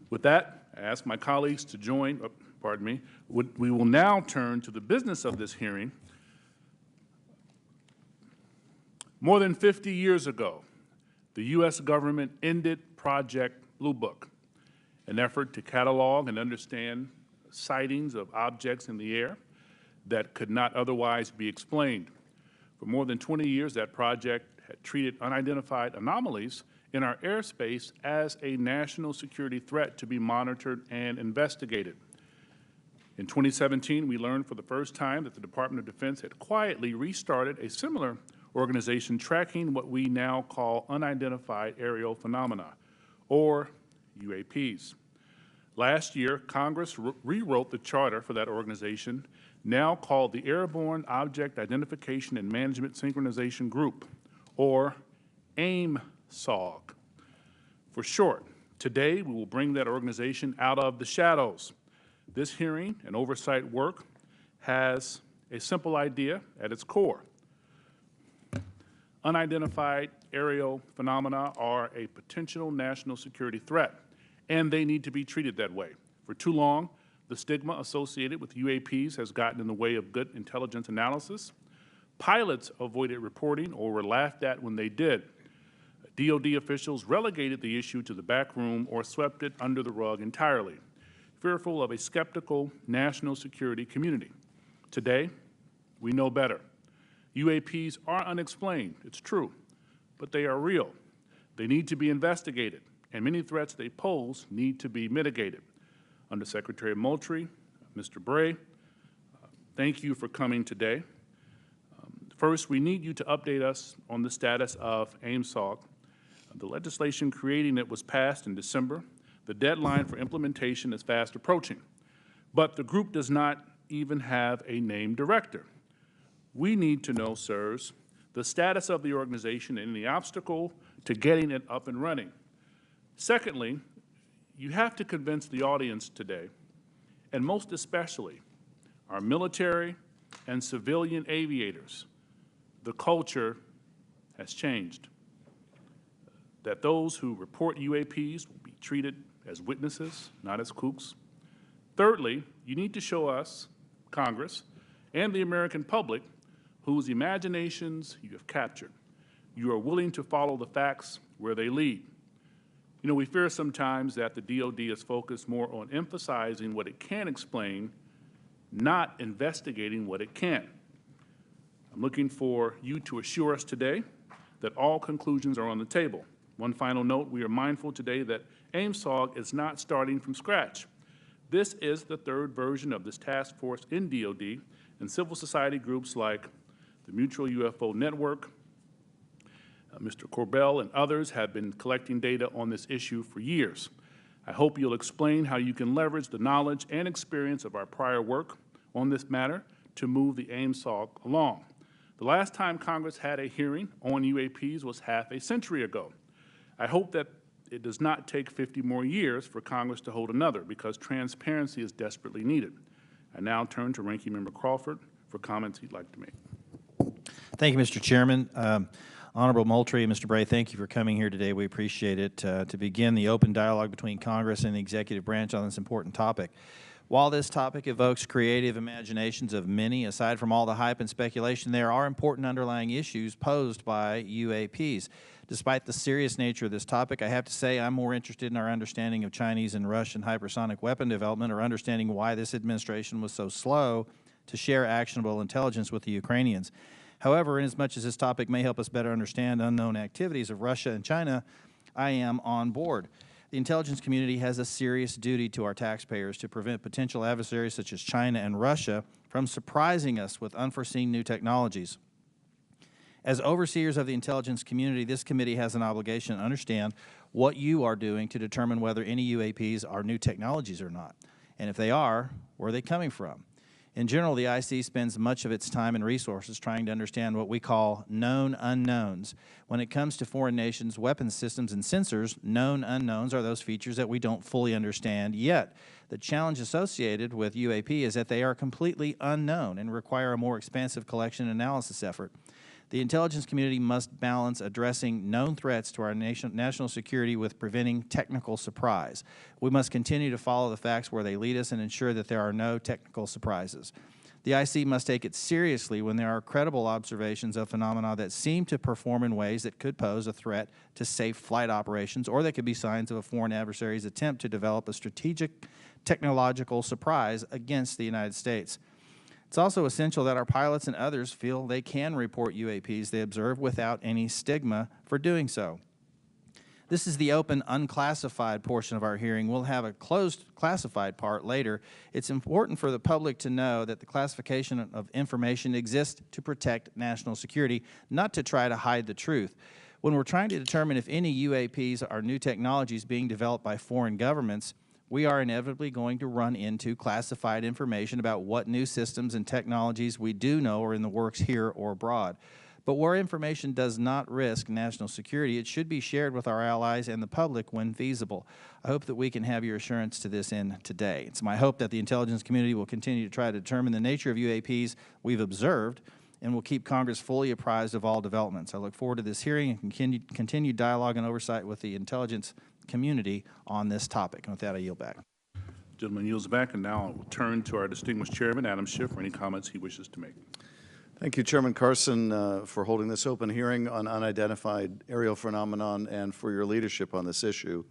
With that, I ask my colleagues to join, pardon me, we will now turn to the business of this hearing. More than 50 years ago, the U.S. government ended Project Blue Book, an effort to catalog and understand sightings of objects in the air that could not otherwise be explained. For more than 20 years, that project had treated unidentified anomalies in our airspace as a national security threat to be monitored and investigated. In 2017, we learned for the first time that the Department of Defense had quietly restarted a similar organization tracking what we now call unidentified aerial phenomena, or UAPs. Last year, Congress rewrote the charter for that organization, now called the Airborne Object Identification and Management Synchronization Group, or AIM-SOG. For short, today we will bring that organization out of the shadows. This hearing and oversight work has a simple idea at its core. Unidentified aerial phenomena are a potential national security threat, and they need to be treated that way. For too long, the stigma associated with UAPs has gotten in the way of good intelligence analysis. Pilots avoided reporting or were laughed at when they did. DoD officials relegated the issue to the back room or swept it under the rug entirely, fearful of a skeptical national security community. Today, we know better. UAPs are unexplained, it's true, but they are real. They need to be investigated, and many threats they pose need to be mitigated. Undersecretary Moultrie, Mr. Bray, thank you for coming today. First, we need you to update us on the status of AIM-SOG. The legislation creating it was passed in December. The deadline for implementation is fast approaching, but the group does not even have a named director. We need to know, sirs, the status of the organization and the obstacle to getting it up and running. Secondly, you have to convince the audience today, and most especially our military and civilian aviators, the culture has changed. That those who report UAPs will be treated as witnesses, not as kooks. Thirdly, you need to show us, Congress, and the American public whose imaginations you have captured. You are willing to follow the facts where they lead. You know, we fear sometimes that the DoD is focused more on emphasizing what it can explain, not investigating what it can't. I'm looking for you to assure us today that all conclusions are on the table. One final note, we are mindful today that AIM-SOG is not starting from scratch. This is the third version of this task force in DoD, and civil society groups like the Mutual UFO Network, Mr. Corbell and others have been collecting data on this issue for years. I hope you'll explain how you can leverage the knowledge and experience of our prior work on this matter to move the AIM-SOG along. The last time Congress had a hearing on UAPs was half a century ago. I hope that it does not take 50 more years for Congress to hold another, because transparency is desperately needed. I now turn to Ranking Member Crawford for comments he'd like to make. Thank you, Mr. Chairman. Honorable Moultrie and Mr. Bray, thank you for coming here today. We appreciate it to begin the open dialogue between Congress and the executive branch on this important topic. While this topic evokes creative imaginations of many, aside from all the hype and speculation, there are important underlying issues posed by UAPs. Despite the serious nature of this topic, I have to say I'm more interested in our understanding of Chinese and Russian hypersonic weapon development, or understanding why this administration was so slow to share actionable intelligence with the Ukrainians. However, inasmuch as this topic may help us better understand unknown activities of Russia and China, I am on board. The intelligence community has a serious duty to our taxpayers to prevent potential adversaries such as China and Russia from surprising us with unforeseen new technologies. As overseers of the intelligence community, this committee has an obligation to understand what you are doing to determine whether any UAPs are new technologies or not. And if they are, where are they coming from? In general, the IC spends much of its time and resources trying to understand what we call known unknowns. When it comes to foreign nations' weapons systems and sensors, known unknowns are those features that we don't fully understand yet. The challenge associated with UAP is that they are completely unknown and require a more expansive collection and analysis effort. The intelligence community must balance addressing known threats to our national security with preventing technical surprise. We must continue to follow the facts where they lead us and ensure that there are no technical surprises. The IC must take it seriously when there are credible observations of phenomena that seem to perform in ways that could pose a threat to safe flight operations, or that could be signs of a foreign adversary's attempt to develop a strategic technological surprise against the United States. It's also essential that our pilots and others feel they can report UAPs they observe without any stigma for doing so. This is the open, unclassified portion of our hearing. We'll have a closed, classified part later. It's important for the public to know that the classification of information exists to protect national security, not to try to hide the truth. When we're trying to determine if any UAPs are new technologies being developed by foreign governments, we are inevitably going to run into classified information about what new systems and technologies we do know are in the works here or abroad. But where information does not risk national security, it should be shared with our allies and the public when feasible. I hope that we can have your assurance to this end today. It's my hope that the intelligence community will continue to try to determine the nature of UAPs we've observed and will keep Congress fully apprised of all developments. I look forward to this hearing and continued dialogue and oversight with the intelligence community on this topic. And with that, I yield back. Gentleman yields back, and now I will turn to our distinguished chairman, Adam Schiff, for any comments he wishes to make. Thank you, Chairman Carson, for holding this open hearing on unidentified aerial phenomenon and for your leadership on this issue.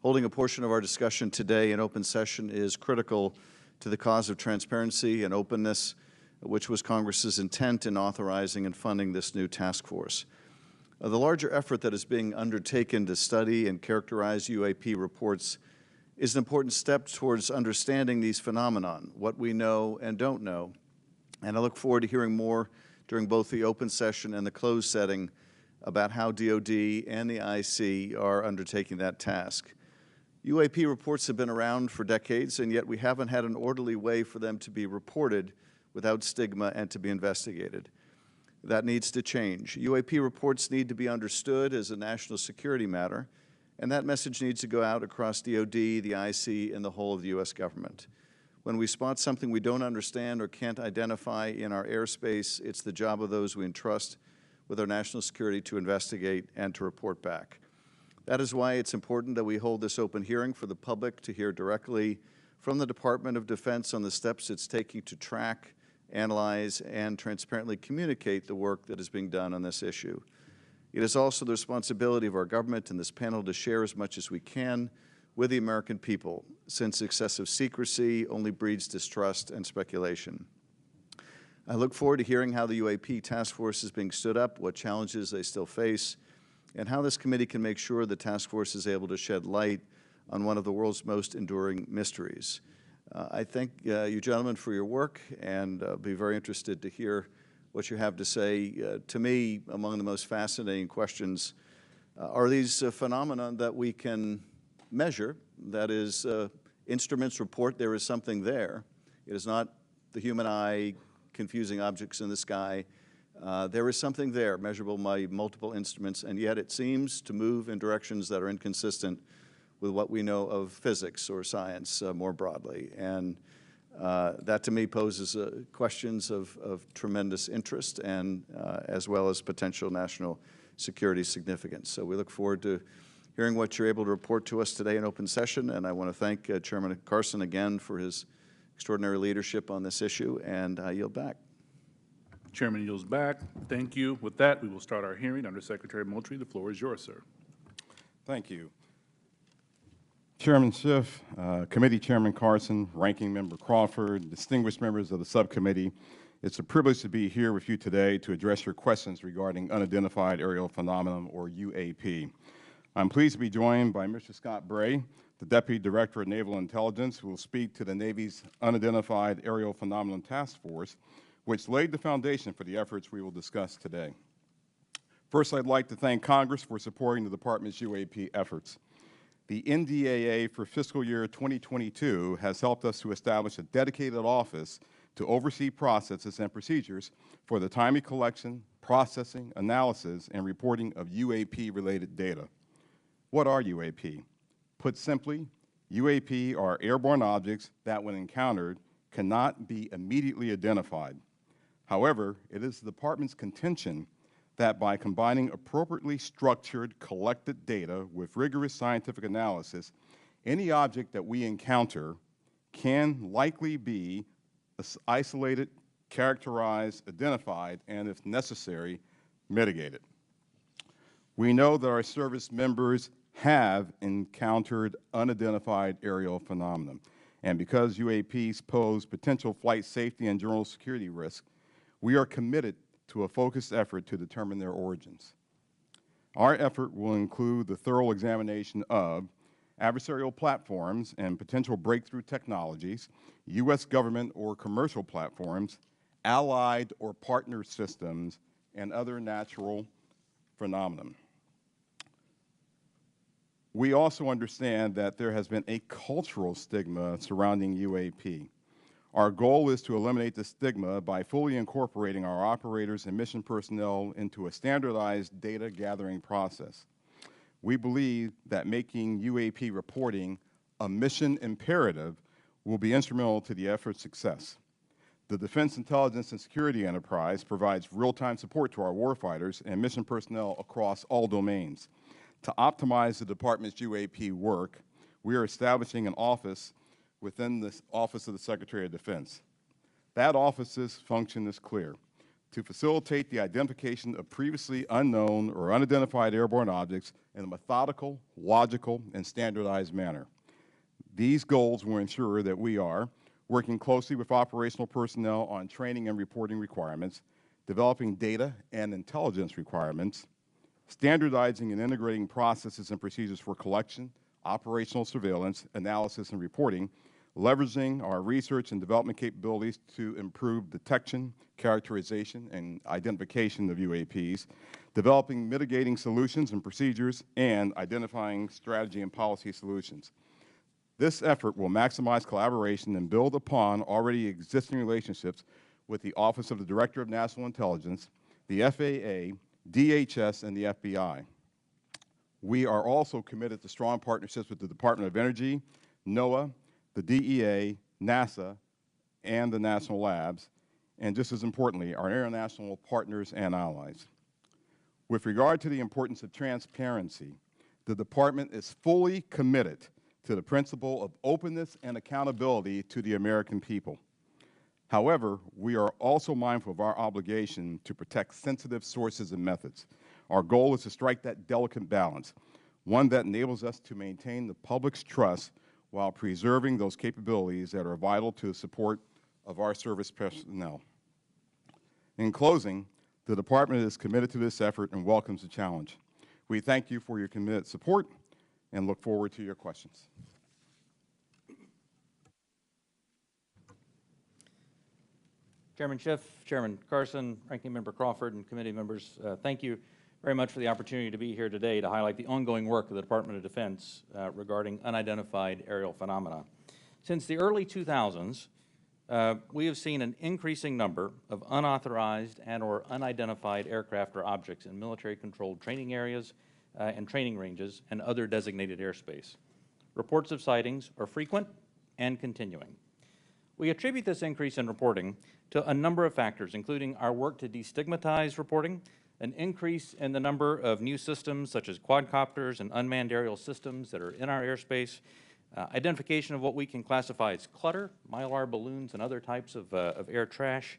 Holding a portion of our discussion today in open session is critical to the cause of transparency and openness, which was Congress's intent in authorizing and funding this new task force. The larger effort that is being undertaken to study and characterize UAP reports is an important step towards understanding these phenomenon, what we know and don't know. And I look forward to hearing more during both the open session and the closed setting about how DOD and the IC are undertaking that task. UAP reports have been around for decades, and yet we haven't had an orderly way for them to be reported without stigma and to be investigated. That needs to change. UAP reports need to be understood as a national security matter, and that message needs to go out across DOD, the IC, and the whole of the U.S. government. When we spot something we don't understand or can't identify in our airspace, it's the job of those we entrust with our national security to investigate and to report back. That is why it's important that we hold this open hearing for the public to hear directly from the Department of Defense on the steps it's taking to track, analyze, and transparently communicate the work that is being done on this issue. It is also the responsibility of our government and this panel to share as much as we can with the American people, since excessive secrecy only breeds distrust and speculation. I look forward to hearing how the UAP Task Force is being stood up, what challenges they still face, and how this committee can make sure the task force is able to shed light on one of the world's most enduring mysteries. I thank you gentlemen for your work, and be very interested to hear what you have to say. To me, among the most fascinating questions are these phenomena that we can measure. That is, instruments report there is something there. It is not the human eye confusing objects in the sky. There is something there, measurable by multiple instruments, and yet it seems to move in directions that are inconsistent with what we know of physics or science more broadly. And that to me poses questions of tremendous interest and as well as potential national security significance. So we look forward to hearing what you're able to report to us today in open session, and I want to thank Chairman Carson again for his extraordinary leadership on this issue, and I yield back. Chairman yields back. Thank you. With that, we will start our hearing. Under Secretary Moultrie, the floor is yours, sir. Thank you. Chairman Schiff, Committee Chairman Carson, Ranking Member Crawford, distinguished members of the subcommittee, it's a privilege to be here with you today to address your questions regarding unidentified aerial phenomenon, or UAP. I'm pleased to be joined by Mr. Scott Bray, the Deputy Director of Naval Intelligence, who will speak to the Navy's Unidentified Aerial Phenomenon Task Force, which laid the foundation for the efforts we will discuss today. First, I'd like to thank Congress for supporting the Department's UAP efforts. The NDAA for fiscal year 2022 has helped us to establish a dedicated office to oversee processes and procedures for the timely collection, processing, analysis, and reporting of UAP-related data. What are UAP? Put simply, UAP are airborne objects that, when encountered, cannot be immediately identified. However, it is the Department's contention that by combining appropriately structured, collected data with rigorous scientific analysis, any object that we encounter can likely be isolated, characterized, identified, and if necessary, mitigated. We know that our service members have encountered unidentified aerial phenomena, and because UAPs pose potential flight safety and general security risks, we are committed to a focused effort to determine their origins. Our effort will include the thorough examination of adversarial platforms and potential breakthrough technologies, U.S. government or commercial platforms, allied or partner systems, and other natural phenomena. We also understand that there has been a cultural stigma surrounding UAP. Our goal is to eliminate the stigma by fully incorporating our operators and mission personnel into a standardized data gathering process. We believe that making UAP reporting a mission imperative will be instrumental to the effort's success. The Defense Intelligence and Security Enterprise provides real-time support to our warfighters and mission personnel across all domains. To optimize the department's UAP work, we are establishing an office within the Office of the Secretary of Defense. That office's function is clear: to facilitate the identification of previously unknown or unidentified airborne objects in a methodical, logical, and standardized manner. These goals will ensure that we are working closely with operational personnel on training and reporting requirements, developing data and intelligence requirements, standardizing and integrating processes and procedures for collection, operational surveillance, analysis, and reporting, leveraging our research and development capabilities to improve detection, characterization, and identification of UAPs, developing mitigating solutions and procedures, and identifying strategy and policy solutions. This effort will maximize collaboration and build upon already existing relationships with the Office of the Director of National Intelligence, the FAA, DHS, and the FBI. We are also committed to strong partnerships with the Department of Energy, NOAA, the DEA, NASA, and the national labs, and just as importantly, our international partners and allies. With regard to the importance of transparency, the department is fully committed to the principle of openness and accountability to the American people. However, we are also mindful of our obligation to protect sensitive sources and methods. Our goal is to strike that delicate balance, one that enables us to maintain the public's trust while preserving those capabilities that are vital to the support of our service personnel. In closing, the department is committed to this effort and welcomes the challenge. We thank you for your committed support and look forward to your questions. Chairman Schiff, Chairman Carson, Ranking Member Crawford, and committee members, thank you very much for the opportunity to be here today to highlight the ongoing work of the Department of Defense regarding unidentified aerial phenomena. Since the early 2000s, we have seen an increasing number of unauthorized and or unidentified aircraft or objects in military-controlled training areas and training ranges and other designated airspace. Reports of sightings are frequent and continuing. We attribute this increase in reporting to a number of factors, including our work to destigmatize reporting, an increase in the number of new systems such as quadcopters and unmanned aerial systems that are in our airspace, identification of what we can classify as clutter, mylar balloons and other types of air trash,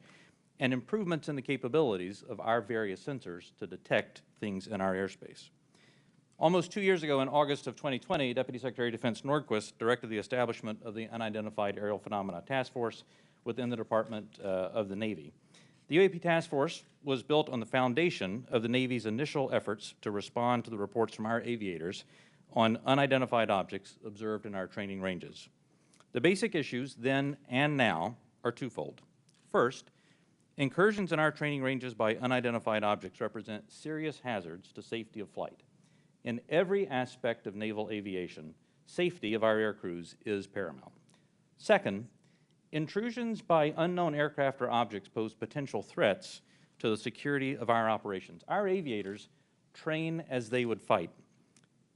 and improvements in the capabilities of our various sensors to detect things in our airspace. Almost 2 years ago, in August of 2020, Deputy Secretary of Defense Nordquist directed the establishment of the Unidentified Aerial Phenomena Task Force within the Department of the Navy. The UAP Task Force was built on the foundation of the Navy's initial efforts to respond to the reports from our aviators on unidentified objects observed in our training ranges. The basic issues then and now are twofold. First, incursions in our training ranges by unidentified objects represent serious hazards to safety of flight. In every aspect of naval aviation, safety of our air crews is paramount. Second, intrusions by unknown aircraft or objects pose potential threats to the security of our operations. Our aviators train as they would fight.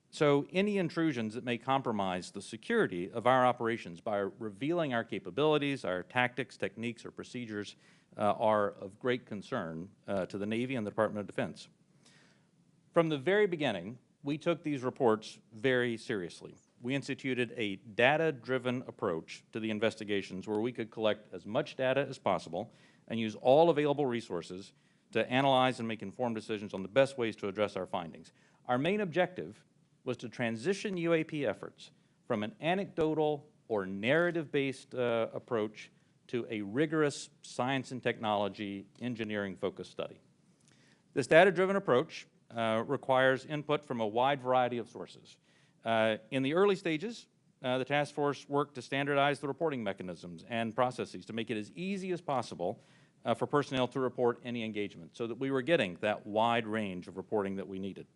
So any intrusions that may compromise the security of our operations by revealing our capabilities, our tactics, techniques, or procedures are of great concern to the Navy and the Department of Defense. From the very beginning, we took these reports very seriously. We instituted a data-driven approach to the investigations where we could collect as much data as possible and use all available resources to analyze and make informed decisions on the best ways to address our findings. Our main objective was to transition UAP efforts from an anecdotal or narrative-based approach to a rigorous science and technology engineering-focused study. This data-driven approach requires input from a wide variety of sources. In the early stages, the task force worked to standardize the reporting mechanisms and processes to make it as easy as possible for personnel to report any engagement so that we were getting that wide range of reporting that we needed.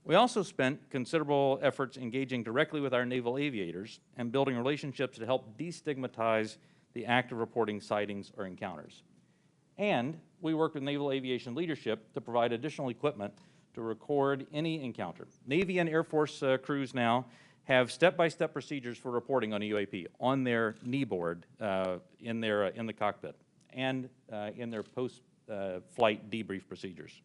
We also spent considerable efforts engaging directly with our naval aviators and building relationships to help destigmatize the act of reporting sightings or encounters. And we worked with naval aviation leadership to provide additional equipment to record any encounter. Navy and Air Force crews now have step-by-step procedures for reporting on a UAP on their knee board in the cockpit and in their post-flight debrief procedures.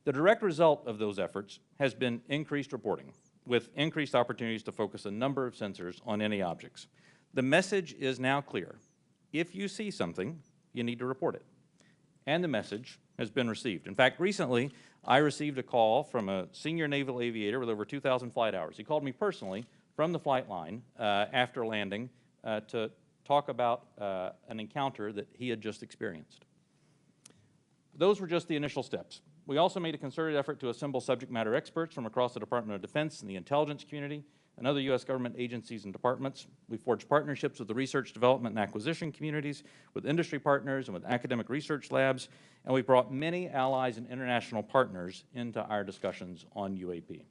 The direct result of those efforts has been increased reporting, with increased opportunities to focus a number of sensors on any objects. The message is now clear. If you see something, you need to report it. And the message has been received. In fact, recently, I received a call from a senior naval aviator with over 2,000 flight hours. He called me personally from the flight line after landing to talk about an encounter that he had just experienced. Those were just the initial steps. We also made a concerted effort to assemble subject matter experts from across the Department of Defense and the intelligence community and other U.S. government agencies and departments. We forged partnerships with the research, development, and acquisition communities, with industry partners, and with academic research labs, and we brought many allies and international partners into our discussions on UAP.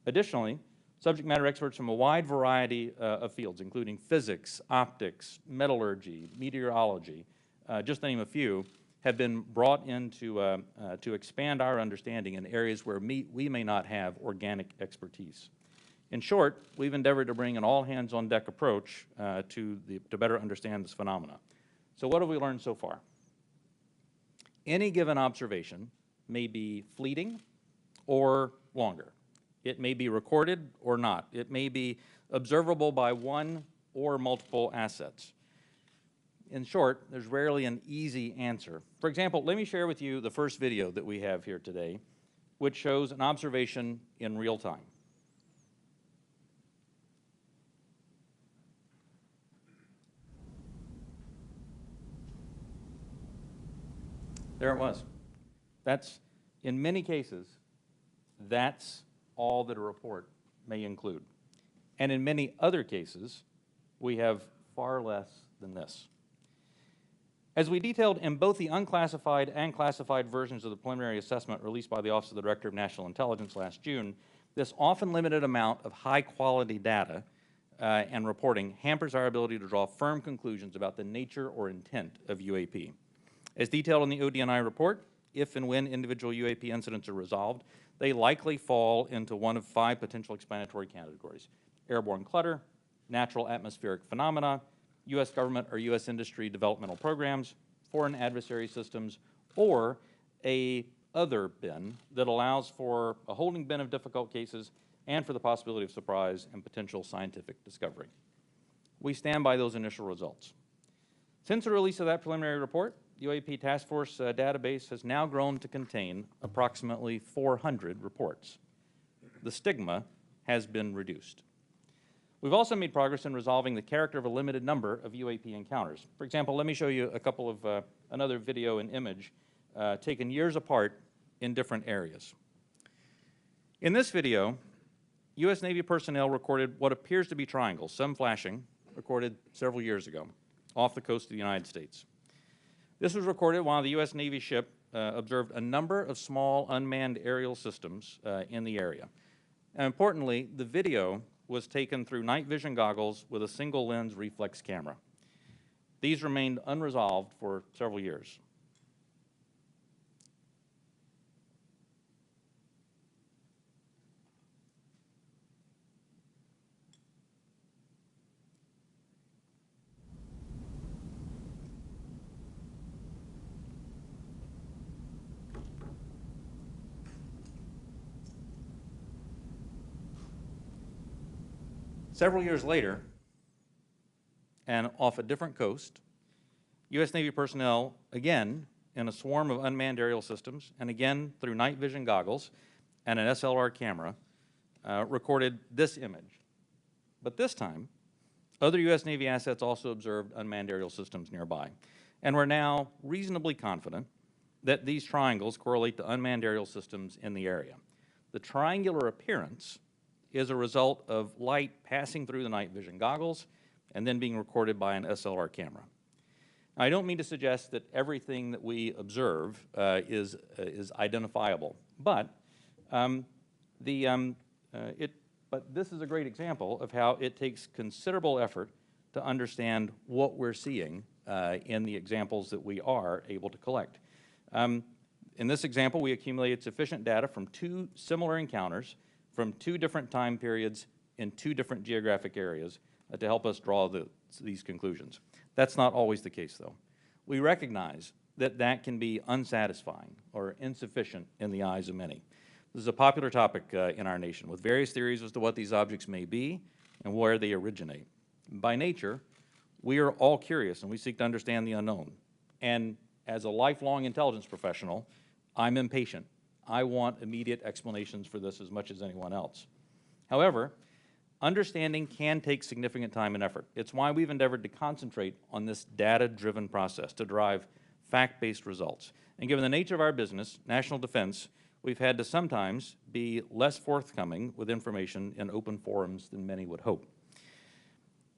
Additionally, subject matter experts from a wide variety of fields, including physics, optics, metallurgy, meteorology, just to name a few, have been brought in to expand our understanding in areas where we may not have organic expertise. In short, we've endeavored to bring an all-hands-on-deck approach to better understand this phenomena. So what have we learned so far? Any given observation may be fleeting or longer. It may be recorded or not. It may be observable by one or multiple assets. In short, there's rarely an easy answer. For example, let me share with you the first video that we have here today, which shows an observation in real time. There it was. That's, in many cases, that's all that a report may include. And in many other cases, we have far less than this. As we detailed in both the unclassified and classified versions of the preliminary assessment released by the Office of the Director of National Intelligence last June, this often limited amount of high-quality data and reporting hampers our ability to draw firm conclusions about the nature or intent of UAP. As detailed in the ODNI report, if and when individual UAP incidents are resolved, they likely fall into one of 5 potential explanatory categories: airborne clutter, natural atmospheric phenomena, U.S. government or U.S. industry developmental programs, foreign adversary systems, or a other bin that allows for a holding bin of difficult cases and for the possibility of surprise and potential scientific discovery. We stand by those initial results. Since the release of that preliminary report, the UAP Task Force database has now grown to contain approximately 400 reports. The stigma has been reduced. We've also made progress in resolving the character of a limited number of UAP encounters. For example, let me show you a couple of another video and image taken years apart in different areas. In this video, U.S. Navy personnel recorded what appears to be triangles, some flashing, recorded several years ago, off the coast of the United States. This was recorded while the U.S. Navy ship observed a number of small unmanned aerial systems in the area. And importantly, the video was taken through night vision goggles with a single lens reflex camera. These remained unresolved for several years. Several years later, and off a different coast, U.S. Navy personnel, again in a swarm of unmanned aerial systems, and again through night vision goggles and an SLR camera, recorded this image. But this time, other U.S. Navy assets also observed unmanned aerial systems nearby. And we're now reasonably confident that these triangles correlate to unmanned aerial systems in the area. The triangular appearance is a result of light passing through the night vision goggles and then being recorded by an SLR camera. Now, I don't mean to suggest that everything that we observe is identifiable, but this is a great example of how it takes considerable effort to understand what we're seeing in the examples that we are able to collect. In this example, we accumulated sufficient data from 2 similar encounters from 2 different time periods in 2 different geographic areas to help us draw these conclusions. That's not always the case, though. We recognize that that can be unsatisfying or insufficient in the eyes of many. This is a popular topic in our nation, with various theories as to what these objects may be and where they originate. By nature, we are all curious and we seek to understand the unknown. And as a lifelong intelligence professional, I'm impatient. I want immediate explanations for this as much as anyone else. However, understanding can take significant time and effort. It's why we've endeavored to concentrate on this data-driven process to derive fact-based results. And given the nature of our business, national defense, we've had to sometimes be less forthcoming with information in open forums than many would hope.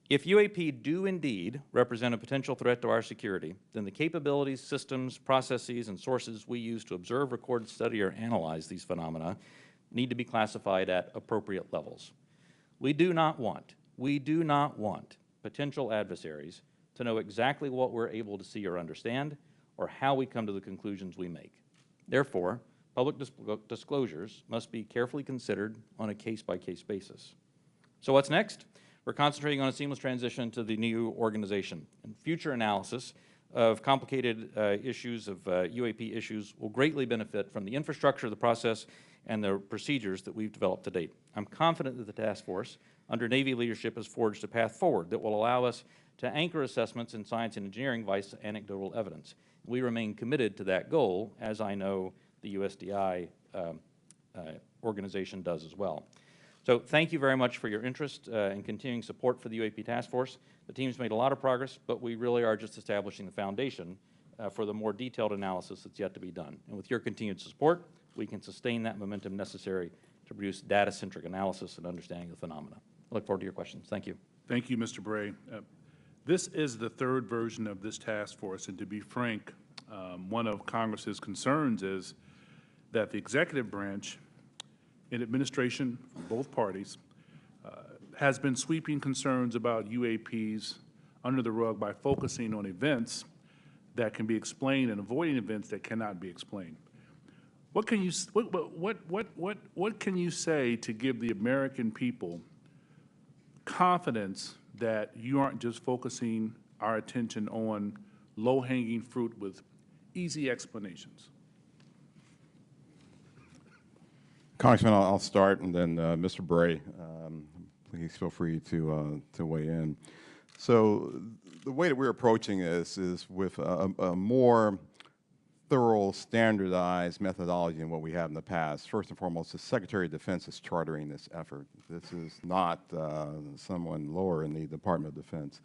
If UAP do indeed represent a potential threat to our security, then the capabilities, systems, processes, and sources we use to observe, record, study, or analyze these phenomena need to be classified at appropriate levels. We do not want potential adversaries to know exactly what we're able to see or understand, or how we come to the conclusions we make. Therefore, public disclosures must be carefully considered on a case-by-case basis. So what's next? We're concentrating on a seamless transition to the new organization. And future analysis of complicated issues of UAP issues will greatly benefit from the infrastructure, the process, and the procedures that we've developed to date. I'm confident that the task force, under Navy leadership, has forged a path forward that will allow us to anchor assessments in science and engineering by anecdotal evidence. We remain committed to that goal, as I know the USDI organization does as well. So thank you very much for your interest and continuing support for the UAP Task Force. The team's made a lot of progress, but we really are just establishing the foundation for the more detailed analysis that's yet to be done. And with your continued support, we can sustain that momentum necessary to produce data-centric analysis and understanding of the phenomena. I look forward to your questions. Thank you. Thank you, Mr. Bray. This is the 3rd version of this task force, and to be frank, one of Congress's concerns is that the executive branch and administration from both parties has been sweeping concerns about UAPs under the rug by focusing on events that can be explained and avoiding events that cannot be explained. What can you say to give the American people confidence that you aren't just focusing our attention on low-hanging fruit with easy explanations? Congressman, I'll start, and then Mr. Bray, please feel free to weigh in. So the way that we're approaching this is with a more thorough, standardized methodology than what we have in the past. First and foremost, the Secretary of Defense is chartering this effort. This is not someone lower in the Department of Defense.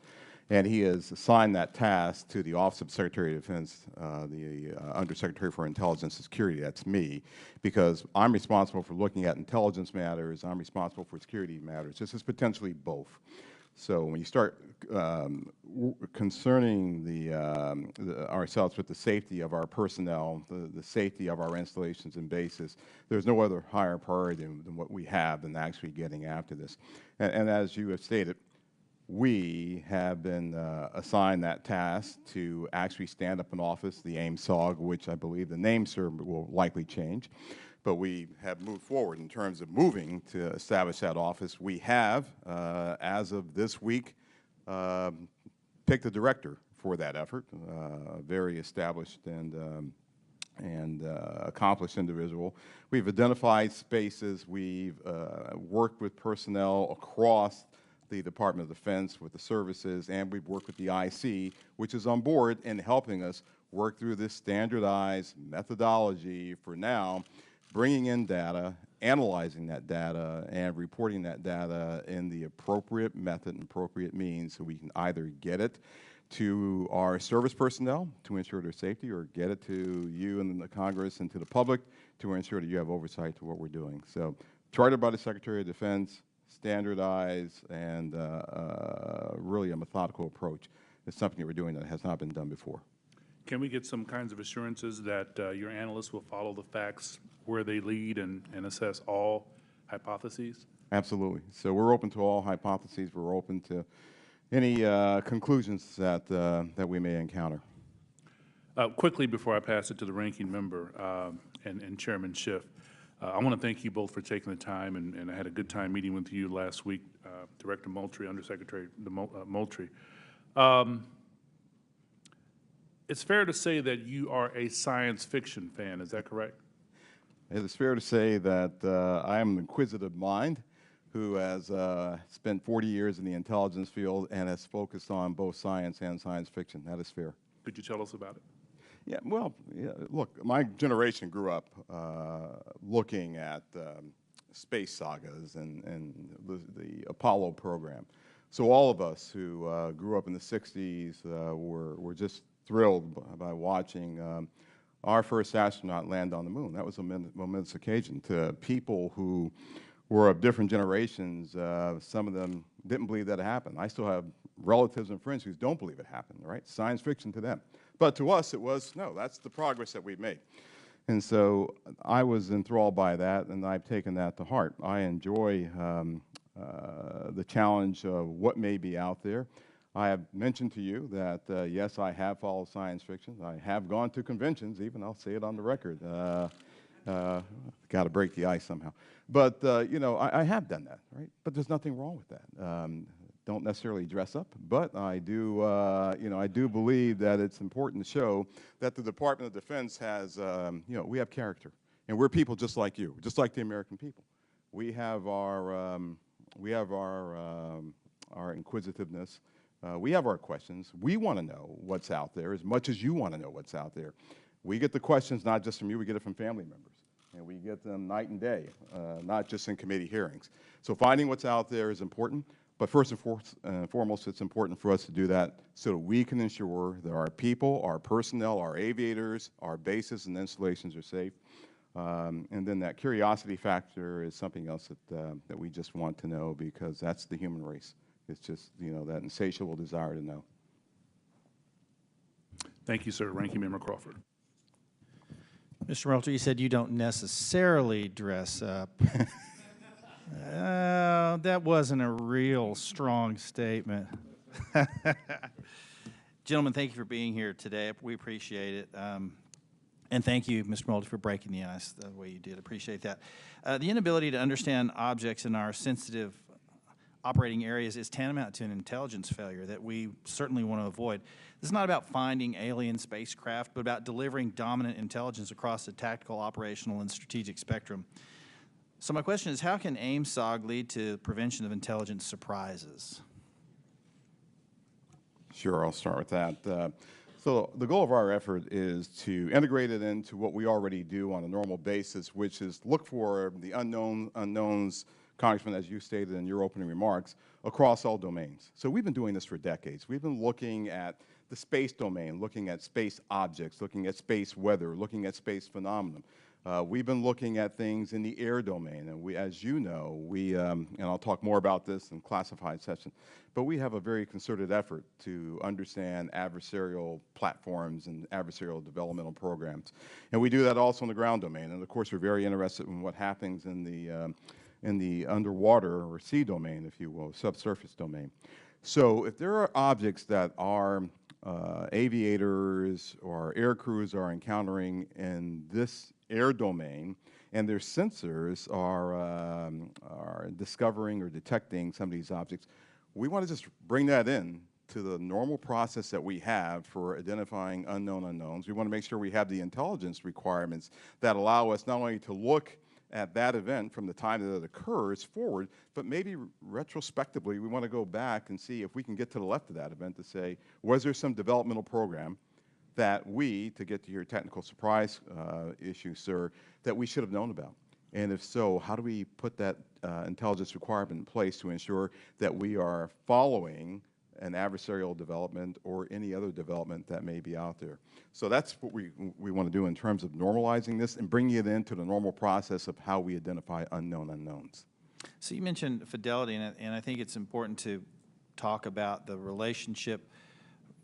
And he has assigned that task to the Office of Secretary of Defense, the Undersecretary for Intelligence and Security. That's me, because I'm responsible for looking at intelligence matters. I'm responsible for security matters. This is potentially both. So when you start concerning ourselves with the safety of our personnel, the safety of our installations and bases, there's no other higher priority than what we have than actually getting after this. And as you have stated, we have been assigned that task to actually stand up an office, the AIM-SOG, which I believe the name, sir, will likely change. But we have moved forward in terms of moving to establish that office. We have, as of this week, picked a director for that effort, a very established and accomplished individual. We've identified spaces. We've worked with personnel across the Department of Defense, with the services, and we've worked with the IC, which is on board in helping us work through this standardized methodology for now, bringing in data, analyzing that data, and reporting that data in the appropriate method and appropriate means so we can either get it to our service personnel to ensure their safety, or get it to you and the Congress and to the public to ensure that you have oversight to what we're doing. So, chartered by the Secretary of Defense, standardized, and really a methodical approach. It's something that we're doing that has not been done before. Can we get some kinds of assurances that your analysts will follow the facts where they lead and assess all hypotheses? Absolutely. So we're open to all hypotheses. We're open to any conclusions that, that we may encounter. Quickly, before I pass it to the ranking member and Chairman Schiff, I want to thank you both for taking the time, and I had a good time meeting with you last week, Director Moultrie, Undersecretary Moultrie. It's fair to say that you are a science fiction fan, is that correct? It is fair to say that I am an inquisitive mind who has spent 40 years in the intelligence field and has focused on both science and science fiction. That is fair. Could you tell us about it? Yeah, well, yeah, look, my generation grew up looking at space sagas and the Apollo program. So all of us who grew up in the 60s were just thrilled by watching our first astronaut land on the moon. That was a momentous occasion. To people who were of different generations, some of them didn't believe that it happened. I still have relatives and friends who don't believe it happened, right? Science fiction to them. But to us, it was, no, that's the progress that we've made. And so I was enthralled by that, and I've taken that to heart. I enjoy the challenge of what may be out there. I have mentioned to you that, yes, I have followed science fiction. I have gone to conventions, even. I'll say it on the record. Got to break the ice somehow. But, you know, I have done that, right? But there's nothing wrong with that. Don't necessarily dress up, but I do, you know, I do believe that it's important to show that the Department of Defense has, you know, we have character, and we're people just like you, just like the American people. We have our inquisitiveness. We have our questions. We want to know what's out there as much as you want to know what's out there. We get the questions not just from you, we get it from family members. And we get them night and day, not just in committee hearings. So finding what's out there is important, but first and foremost, it's important for us to do that so that we can ensure that our people, our personnel, our aviators, our bases and installations are safe. And then that curiosity factor is something else that we just want to know, because that's the human race. It's just, you know, that insatiable desire to know. Thank you, sir. Ranking Member Crawford. Mr. Moultrie, you said you don't necessarily dress up. That wasn't a real strong statement. Gentlemen, thank you for being here today. We appreciate it. And thank you, Mr. Moultrie, for breaking the ice the way you did. Appreciate that. The inability to understand objects in our sensitive operating areas is tantamount to an intelligence failure that we certainly want to avoid. This is not about finding alien spacecraft, but about delivering dominant intelligence across the tactical, operational, and strategic spectrum. So my question is, how can AIM-SOG lead to prevention of intelligence surprises? Sure, I'll start with that. So the goal of our effort is to integrate it into what we already do on a normal basis, which is look for the unknowns, Congressman, as you stated in your opening remarks, across all domains. So we've been doing this for decades. We've been looking at the space domain, looking at space objects, looking at space weather, looking at space phenomena. We've been looking at things in the air domain, and we, as you know, and I'll talk more about this in classified session, but we have a very concerted effort to understand adversarial platforms and adversarial developmental programs. And we do that also in the ground domain, and of course we're very interested in what happens in the underwater or sea domain, if you will, subsurface domain. So if there are objects that our aviators or air crews are encountering in this air domain, and their sensors are discovering or detecting some of these objects, we want to just bring that in to the normal process that we have for identifying unknown unknowns. We want to make sure we have the intelligence requirements that allow us not only to look at that event from the time that it occurs forward, but maybe retrospectively we want to go back and see if we can get to the left of that event to say, was there some developmental program that we, to get to your technical surprise issue, sir, that we should have known about? And if so, how do we put that intelligence requirement in place to ensure that we are following an adversarial development or any other development that may be out there? So that's what we want to do in terms of normalizing this and bringing it into the normal process of how we identify unknown unknowns. So you mentioned fidelity, and I think it's important to talk about the relationship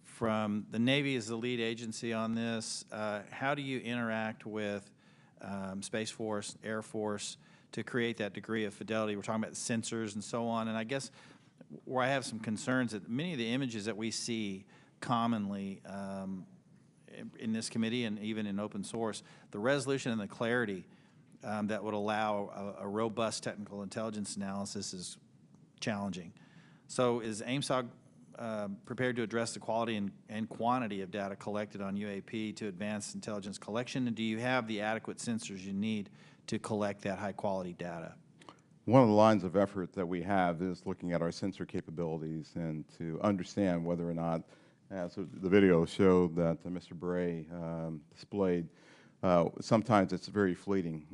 from the Navy as the lead agency on this. How do you interact with Space Force, Air Force to create that degree of fidelity? We're talking about sensors and so on, and I guess where I have some concerns that many of the images that we see commonly in this committee and even in open source, the resolution and the clarity that would allow a robust technical intelligence analysis is challenging. So is AIMSOC prepared to address the quality and quantity of data collected on UAP to advance intelligence collection? And do you have the adequate sensors you need to collect that high-quality data? One of the lines of effort that we have is looking at our sensor capabilities and to understand whether or not, as the video showed that Mr. Bray displayed, sometimes it's very fleeting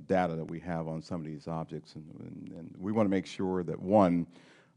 data that we have on some of these objects. And we want to make sure that, one,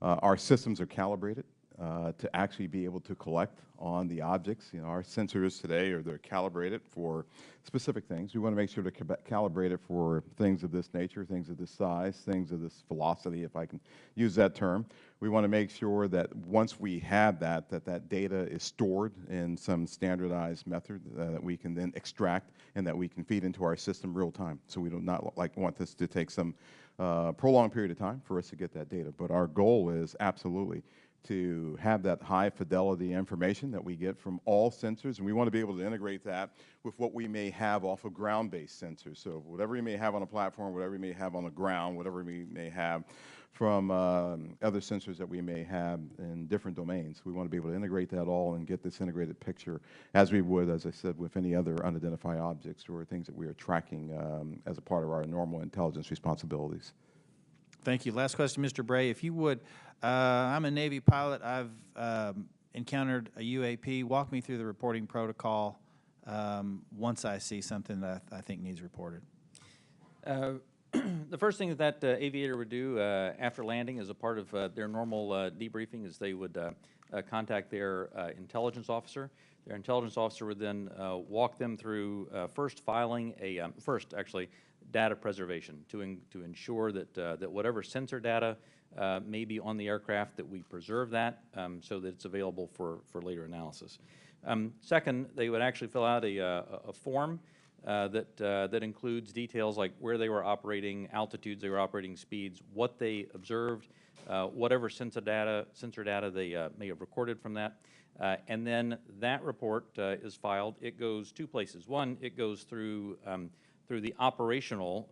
our systems are calibrated to actually be able to collect on the objects. You know, our sensors today they're calibrated for specific things. We want to make sure they're calibrated for things of this nature, things of this size, things of this velocity, if I can use that term. We want to make sure that once we have that data is stored in some standardized method that we can then extract and that we can feed into our system real time. So we do not want this to take some prolonged period of time for us to get that data. But our goal is absolutely to have that high fidelity information that we get from all sensors, and we want to be able to integrate that with what we may have off of ground-based sensors. So whatever we may have on a platform, whatever we may have on the ground, whatever we may have from other sensors that we may have in different domains, we want to be able to integrate that all and get this integrated picture as we would, as I said, with any other unidentified objects or things that we are tracking as a part of our normal intelligence responsibilities. Thank you. Last question, Mr. Bray, if you would. I'm a Navy pilot. I've encountered a UAP. Walk me through the reporting protocol once I see something that I think needs reported. The first thing that aviator would do after landing as a part of their normal debriefing is they would contact their intelligence officer. Their intelligence officer would then walk them through first filing data preservation to ensure that whatever sensor data may be on the aircraft, that we preserve that so that it's available for later analysis. Second, they would actually fill out a form that includes details like where they were operating, altitudes they were operating, speeds, what they observed, whatever sensor data they may have recorded from that. And then that report is filed. It goes two places. One, it goes through the operational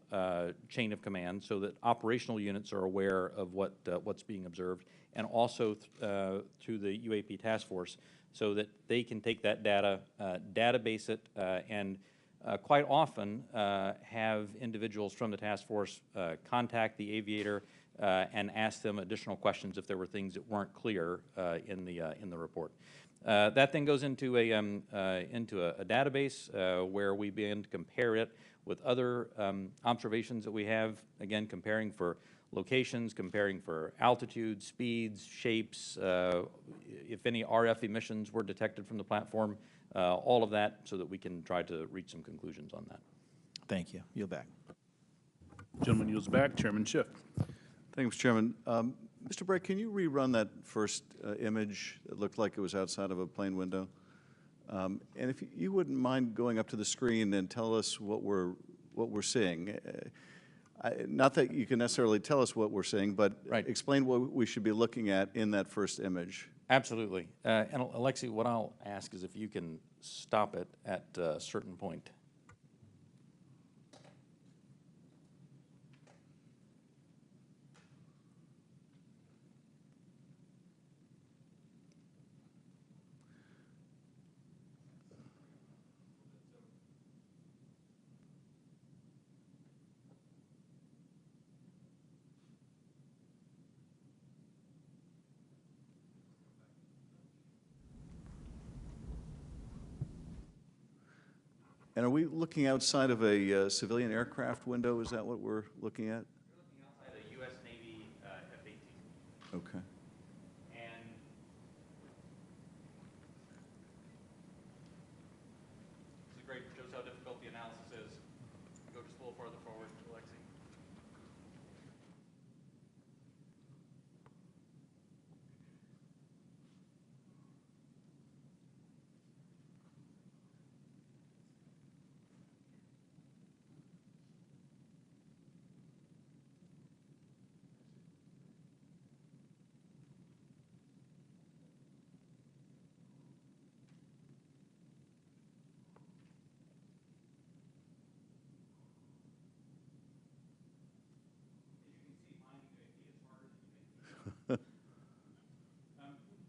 chain of command so that operational units are aware of what's being observed, and also through the UAP Task Force so that they can take that data, database it, and quite often have individuals from the task force contact the aviator and ask them additional questions if there were things that weren't clear in the report. That then goes into a database where we begin to compare it with other observations that we have, again, comparing for locations, comparing for altitudes, speeds, shapes, if any RF emissions were detected from the platform, all of that so that we can try to reach some conclusions on that. Thank you. Yield back. Gentleman yields back. Chairman Schiff. Thank you, Mr. Chairman. Mr. Bray, can you rerun that first image that looked like it was outside of a plane window? And if you wouldn't mind going up to the screen and tell us what we're seeing. Not that you can necessarily tell us what we're seeing, but right. Explain what we should be looking at in that first image. Absolutely. And Alexi, what I'll ask is if you can stop it at a certain point. And are we looking outside of a civilian aircraft window? Is that what we're looking at? You're looking outside a U.S. Navy F-18. Okay. And this is great, shows how difficult the analysis is. Go just a little farther forward, Alexi.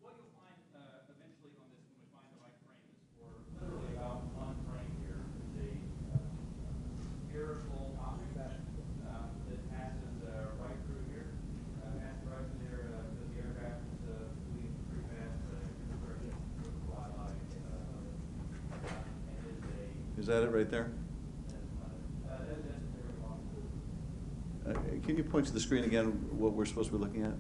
What you'll find eventually on this, when we find the right frame, is we're literally about one frame here. There's a spherical object that passes right through here, passes right through there because the aircraft is moving pretty fast in the direction of the fly by. And Is that it right there? that's very long. Can you point to the screen again, what we're supposed to be looking at?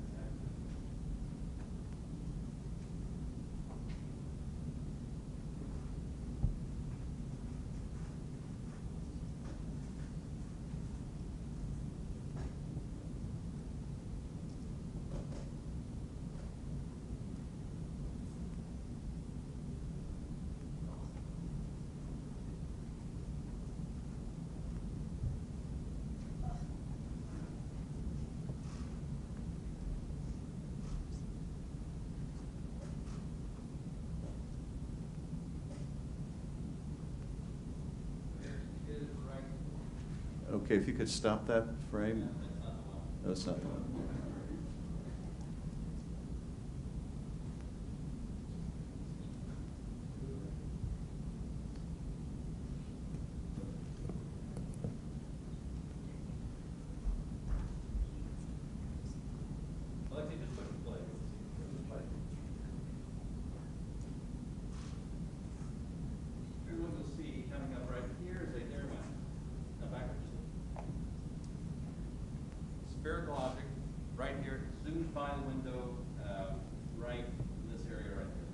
Okay, if you could stop that frame. No, that's not the one. Alexi, just push play. Here's what you'll see coming up right here is a airline. Now back up just a little. Spherical object right here, zooms by the window, right in this area right there.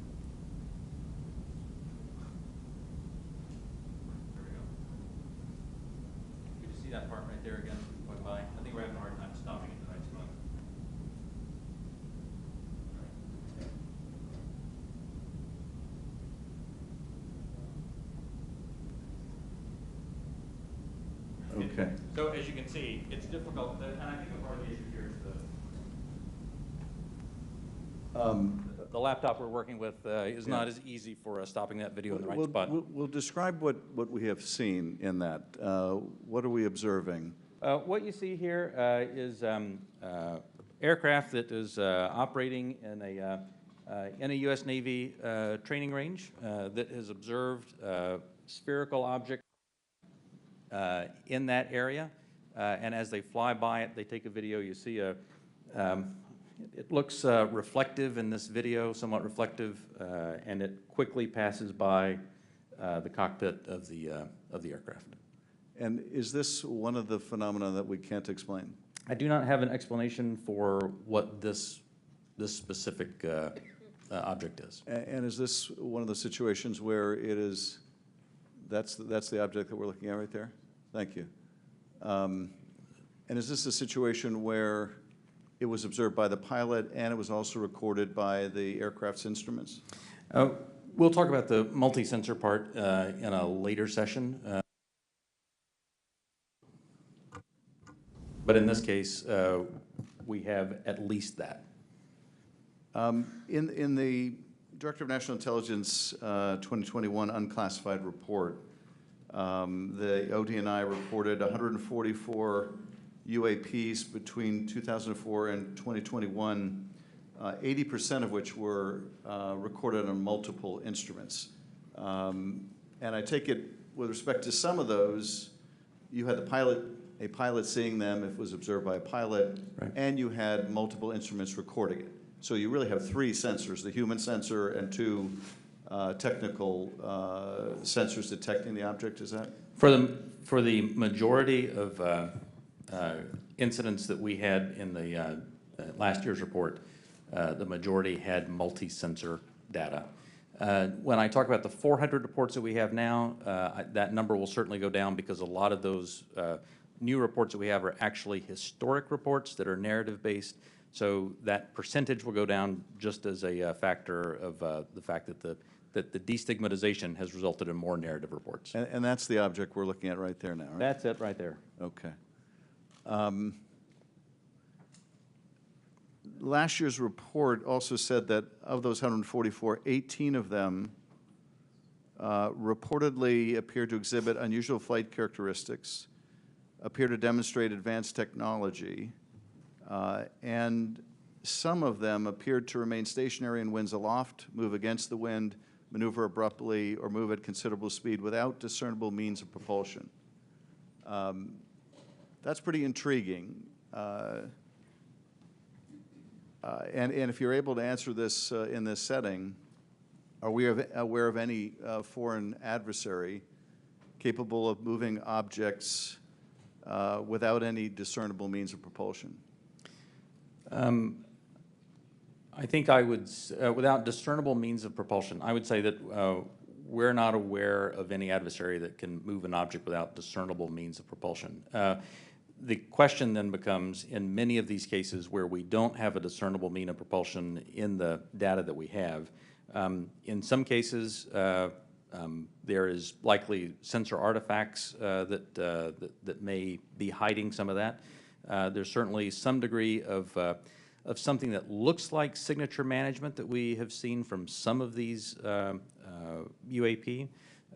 There we go. Could you see that part right there again, going by? I think we're having a hard time stopping at the right spot. Okay. So as you can see, it's difficult, and I think a part of the issue here is the laptop we're working with is not as easy for stopping that video in the right spot. We'll describe what we have seen in that. What are we observing? What you see here is aircraft that is operating in a U.S. Navy training range that has observed spherical object in that area, and as they fly by it, they take a video. You see it looks reflective in this video, somewhat reflective, and it quickly passes by the cockpit of the aircraft. And is this one of the phenomena that we can't explain? I do not have an explanation for what this specific object is. And is this one of the situations where it is, that's the object that we're looking at right there? Thank you. And is this a situation where it was observed by the pilot and it was also recorded by the aircraft's instruments? We'll talk about the multi-sensor part in a later session. But in this case, we have at least that. In the Director of National Intelligence 2021 unclassified report, the ODNI reported 144 UAPs between 2004 and 2021, 80% of which were recorded on multiple instruments. And I take it, with respect to some of those, you had a pilot seeing them if it was observed by a pilot, right, and you had multiple instruments recording it. So you really have three sensors, the human sensor and two technical sensors detecting the object, is that? For the majority of incidents that we had in the last year's report, the majority had multi-sensor data. When I talk about the 400 reports that we have now, that number will certainly go down because a lot of those new reports that we have are actually historic reports that are narrative-based. So that percentage will go down just as a factor of the fact that the destigmatization has resulted in more narrative reports. And that's the object we're looking at right there now, right? That's it right there. Okay. Last year's report also said that of those 144, 18 of them reportedly appeared to exhibit unusual flight characteristics, appear to demonstrate advanced technology, and some of them appeared to remain stationary in winds aloft, move against the wind, maneuver abruptly, or move at considerable speed without discernible means of propulsion. That's pretty intriguing. And if you're able to answer this in this setting, are we aware of any foreign adversary capable of moving objects without any discernible means of propulsion? I think I would, without discernible means of propulsion, I would say that we're not aware of any adversary that can move an object without discernible means of propulsion. The question then becomes, in many of these cases where we don't have a discernible mean of propulsion in the data that we have, in some cases there is likely sensor artifacts that may be hiding some of that. There's certainly some degree of something that looks like signature management that we have seen from some of these UAP,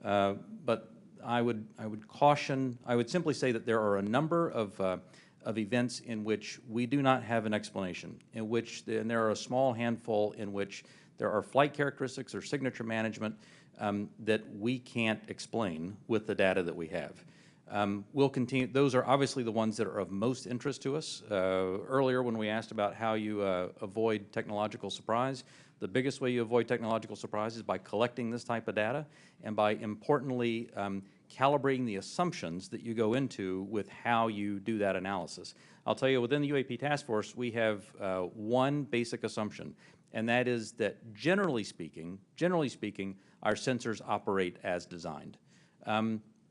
but I would caution. I would simply say that there are a number of events in which we do not have an explanation, in which and there are a small handful in which there are flight characteristics or signature management that we can't explain with the data that we have. We'll continue. Those are obviously the ones that are of most interest to us. Earlier, when we asked about how you avoid technological surprise, the biggest way you avoid technological surprise is by collecting this type of data and by, importantly, calibrating the assumptions that you go into with how you do that analysis. I'll tell you, within the UAP Task Force, we have one basic assumption, and that is that generally speaking, our sensors operate as designed.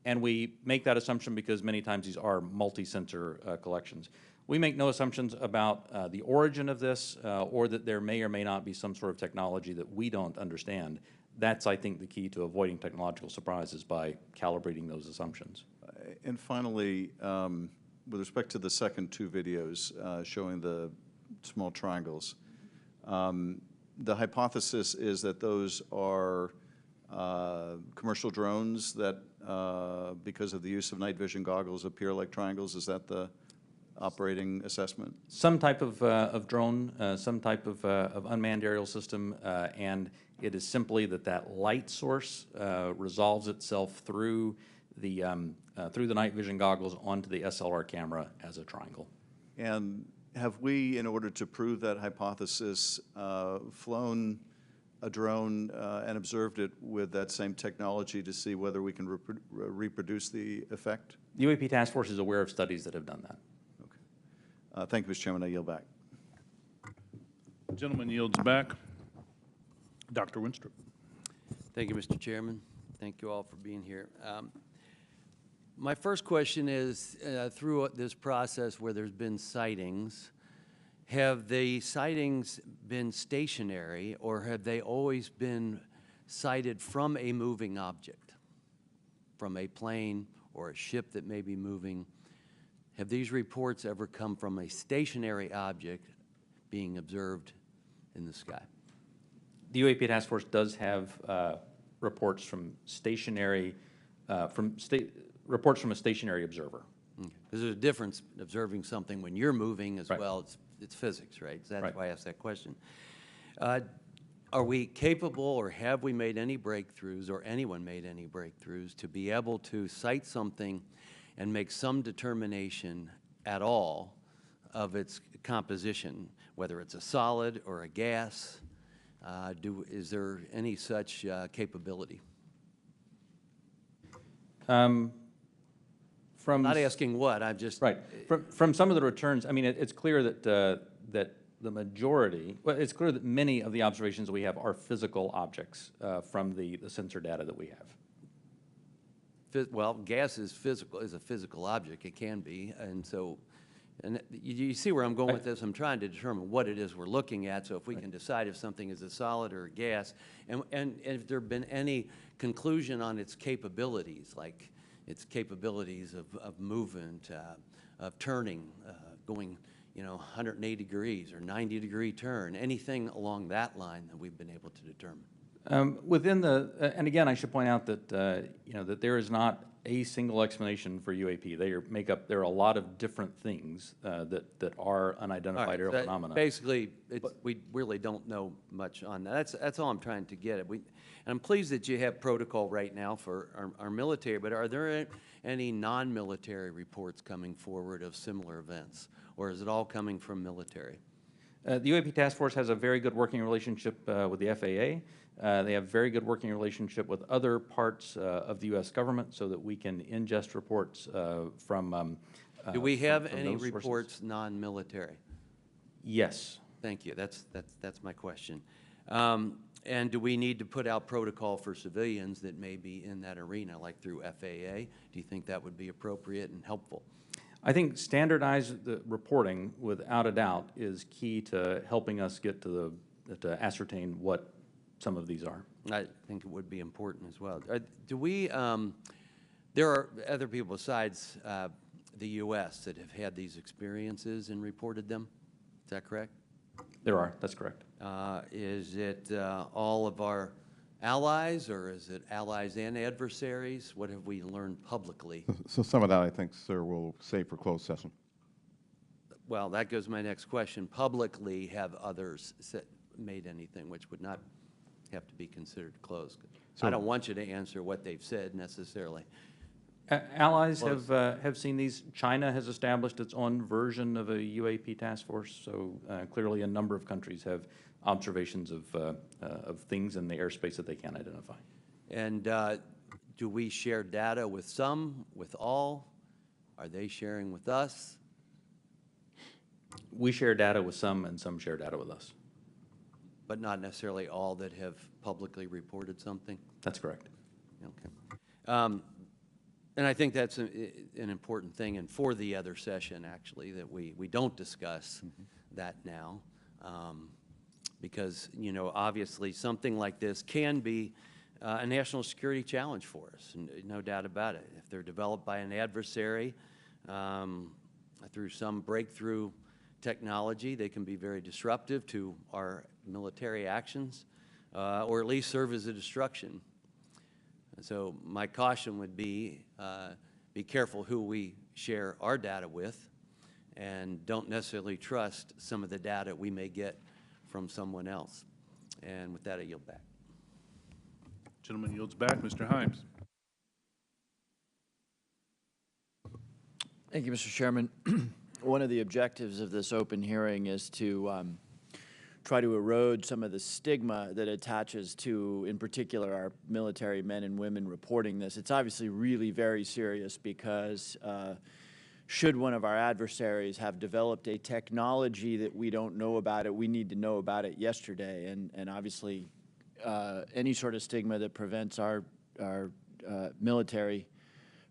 And we make that assumption because many times these are multi-sensor collections. We make no assumptions about the origin of this or that there may or may not be some sort of technology that we don't understand. That's, I think, the key to avoiding technological surprises by calibrating those assumptions. And finally, with respect to the second two videos showing the small triangles, the hypothesis is that those are commercial drones that, because of the use of night vision goggles, appear like triangles. Is that the operating assessment? Some type of drone, some type of unmanned aerial system, and it is simply that light source resolves itself through the night vision goggles onto the SLR camera as a triangle. And have we, in order to prove that hypothesis, flown a drone and observed it with that same technology to see whether we can reproduce the effect? The UAP Task Force is aware of studies that have done that. Okay. Thank you, Mr. Chairman. I yield back. The gentleman yields back. Dr. Winstrup. Thank you, Mr. Chairman. Thank you all for being here. My first question is, through this process where there's been sightings, have the sightings been stationary, or have they always been sighted from a moving object, from a plane or a ship that may be moving? Have these reports ever come from a stationary object being observed in the sky? The UAP Task Force does have reports from stationary, reports from a stationary observer. Because there's a difference observing something when you're moving as Right. well. It's physics, right? So that's Right. why I asked that question. Are we capable, or have we made any breakthroughs, or anyone made any breakthroughs, to be able to cite something and make some determination at all of its composition, whether it's a solid or a gas, Is there any such capability? From Not asking what, I'm just. Right. From some of the returns, I mean, it's clear that that the majority, well, it's clear that many of the observations we have are physical objects from the sensor data that we have. Well, gas is physical, is a physical object. It can be, and so, and you see where I'm going with this. I'm trying to determine what it is we're looking at. So if we can decide if something is a solid or a gas, and if there have been any conclusion on its capabilities, like its capabilities of movement, of turning, going, 180 degrees or 90-degree turn, anything along that line that we've been able to determine. Within the, and again, I should point out that, that there is not a single explanation for UAP. There are a lot of different things that are unidentified aerial phenomena. Basically, we really don't know much on that. That's all I'm trying to get at. And I'm pleased that you have protocol right now for our military, but are there any non-military reports coming forward of similar events, or is it all coming from military? The UAP Task Force has a very good working relationship with the FAA. They have very good working relationship with other parts of the U.S. government so that we can ingest reports from Do we have from any those sources. reports non-military? Yes. Thank you. That's my question. And do we need to put out protocol for civilians that may be in that arena, like through FAA? Do you think that would be appropriate and helpful? I think standardized reporting, without a doubt, is key to helping us get to ascertain what some of these are. I think it would be important as well. There are other people besides the U.S. that have had these experiences and reported them. Is that correct? There are. That's correct. Is it all of our allies, or is it allies and adversaries? What have we learned publicly? So some of that, I think, sir, we'll save for closed session. Well, that goes to my next question. Publicly, have others made anything which would not have to be considered closed? I don't want you to answer what they've said necessarily. Allies have seen these. China has established its own version of a UAP task force, so clearly a number of countries have observations of things in the airspace that they can't identify. And do we share data with some, with all? Are they sharing with us? We share data with some, and some share data with us. But not necessarily all that have publicly reported something? That's correct. Okay. And I think that's an important thing, and for the other session, actually, that we don't discuss that now. Because, obviously something like this can be a national security challenge for us, no doubt about it. If they're developed by an adversary through some breakthrough technology, they can be very disruptive to our military actions, or at least serve as a distraction. So my caution would be careful who we share our data with, and don't necessarily trust some of the data we may get from someone else. And with that, I yield back. Gentleman yields back. Mr. Himes. Thank you, Mr. Chairman. One of the objectives of this open hearing is to try to erode some of the stigma that attaches to, in particular, our military men and women reporting this. It's obviously really very serious because should one of our adversaries have developed a technology that we don't know about it, we need to know about it yesterday. And obviously, any sort of stigma that prevents our military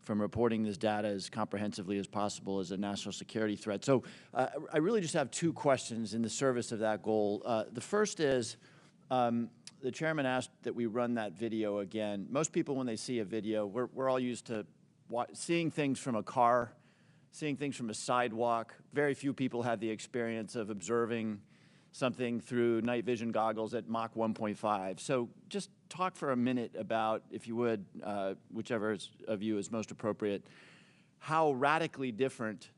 from reporting this data as comprehensively as possible is a national security threat. So I really just have two questions in the service of that goal. The first is, the chairman asked that we run that video again. Most people, when they see a video, we're all used to seeing things from a car, seeing things from a sidewalk. Very few people have the experience of observing something through night vision goggles at Mach 1.5. So just talk for a minute about, if you would, whichever of you is most appropriate, how radically different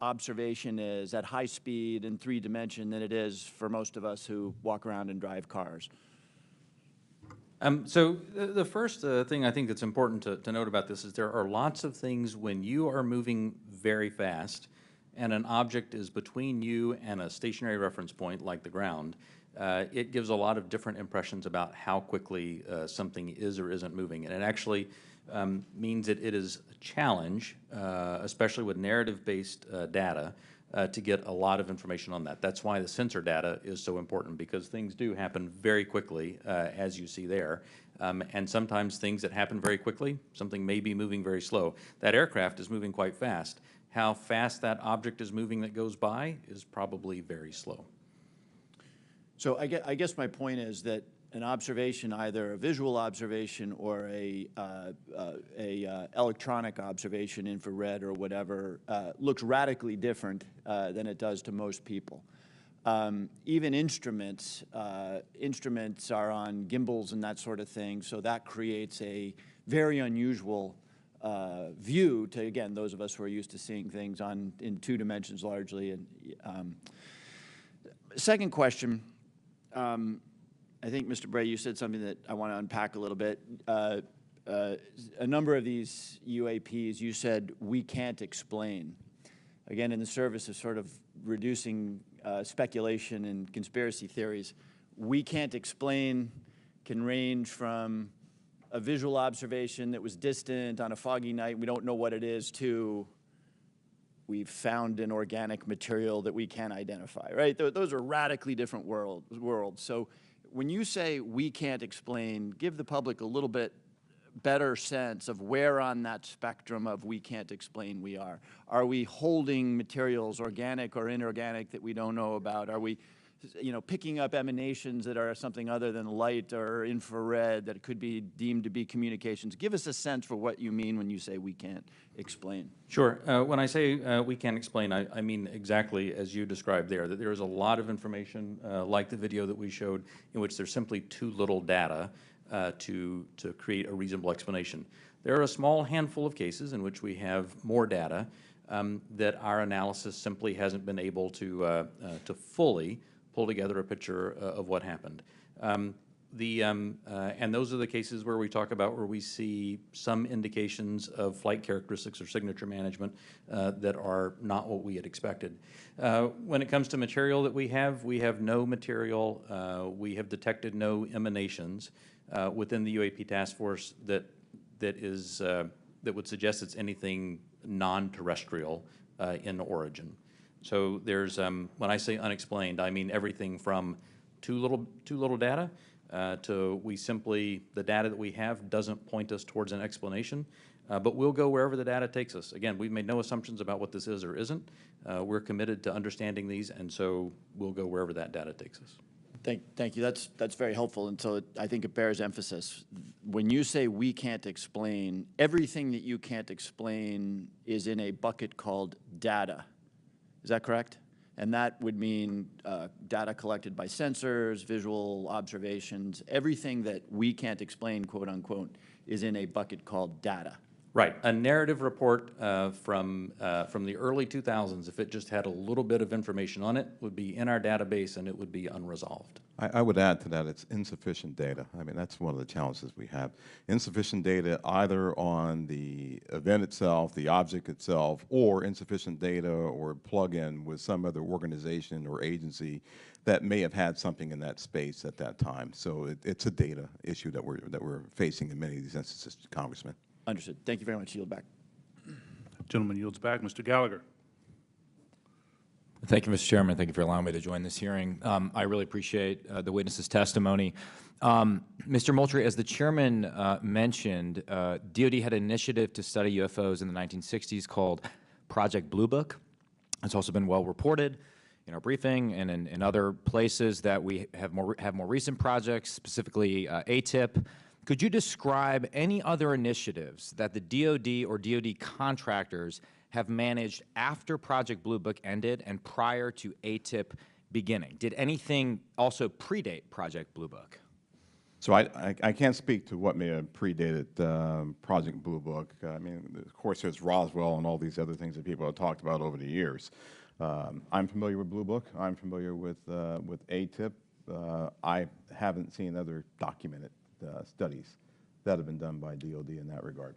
observation is at high speed and 3-dimension than it is for most of us who walk around and drive cars. So the first thing I think that's important to note about this is there are lots of things when you are moving very fast and an object is between you and a stationary reference point like the ground, it gives a lot of different impressions about how quickly something is or isn't moving. And it actually means that it is a challenge, especially with narrative-based data, to get a lot of information on that. That's why the sensor data is so important, because things do happen very quickly, as you see there. And sometimes things that happen very quickly, something may be moving very slow. That aircraft is moving quite fast. How fast that object is moving that goes by is probably very slow. So I guess my point is that an observation, either a visual observation or a electronic observation, infrared or whatever, looks radically different than it does to most people. Even instruments are on gimbals and that sort of thing, so that creates a very unusual view to, again, those of us who are used to seeing things in 2 dimensions largely. And second question. I think, Mr. Bray, you said something that I want to unpack a little bit. A number of these UAPs, you said, we can't explain. Again, in the service of sort of reducing speculation and conspiracy theories, we can't explain can range from a visual observation that was distant on a foggy night, we don't know what it is, to we've found an organic material that we can't identify, right? Those are radically different worlds. So when you say we can't explain, give the public a little bit better sense of where on that spectrum of we can't explain we are. Are we holding materials, organic or inorganic, that we don't know about? Are we, picking up emanations that are something other than light or infrared that could be deemed to be communications? Give us a sense for what you mean when you say we can't explain. Sure. When I say we can't explain, I mean exactly as you described there, that there is a lot of information, like the video that we showed, in which there's simply too little data to create a reasonable explanation. There are a small handful of cases in which we have more data that our analysis simply hasn't been able to fully pull together a picture of what happened. And those are the cases where we talk about where we see some indications of flight characteristics or signature management that are not what we had expected. When it comes to material that we have no material. We have detected no emanations within the UAP Task Force that would suggest it's anything non-terrestrial in origin. So there's, when I say unexplained, I mean everything from too little data to the data that we have doesn't point us towards an explanation, but we'll go wherever the data takes us. Again, we've made no assumptions about what this is or isn't. We're committed to understanding these, and so we'll go wherever that data takes us. Thank you. That's very helpful, and so I think it bears emphasis. When you say we can't explain, everything that you can't explain is in a bucket called data. Is that correct? And that would mean data collected by sensors, visual observations, everything that we can't explain, quote unquote, is in a bucket called data. Right. A narrative report from the early 2000s, if it just had a little bit of information on it, would be in our database and it would be unresolved. I would add to that, it's insufficient data. I mean, that's one of the challenges we have. Insufficient data either on the event itself, the object itself, or insufficient data or plug-in with some other organization or agency that may have had something in that space at that time. So it's a data issue that we're facing in many of these instances, Congressman. Understood. Thank you very much. Yield back. Gentleman yields back. Mr. Gallagher. Thank you, Mr. Chairman. Thank you for allowing me to join this hearing. I really appreciate the witness's testimony. Mr. Moultrie, as the chairman mentioned, DoD had an initiative to study UFOs in the 1960s called Project Blue Book. It's also been well reported in our briefing and in other places that we have more recent projects, specifically ATIP. Could you describe any other initiatives that the DoD or DoD contractors have managed after Project Blue Book ended and prior to ATIP beginning? Did anything also predate Project Blue Book? So I can't speak to what may have predated Project Blue Book. I mean, of course, there's Roswell and all these other things that people have talked about over the years. I'm familiar with Blue Book. I'm familiar with ATIP. I haven't seen other documented studies that have been done by DoD in that regard.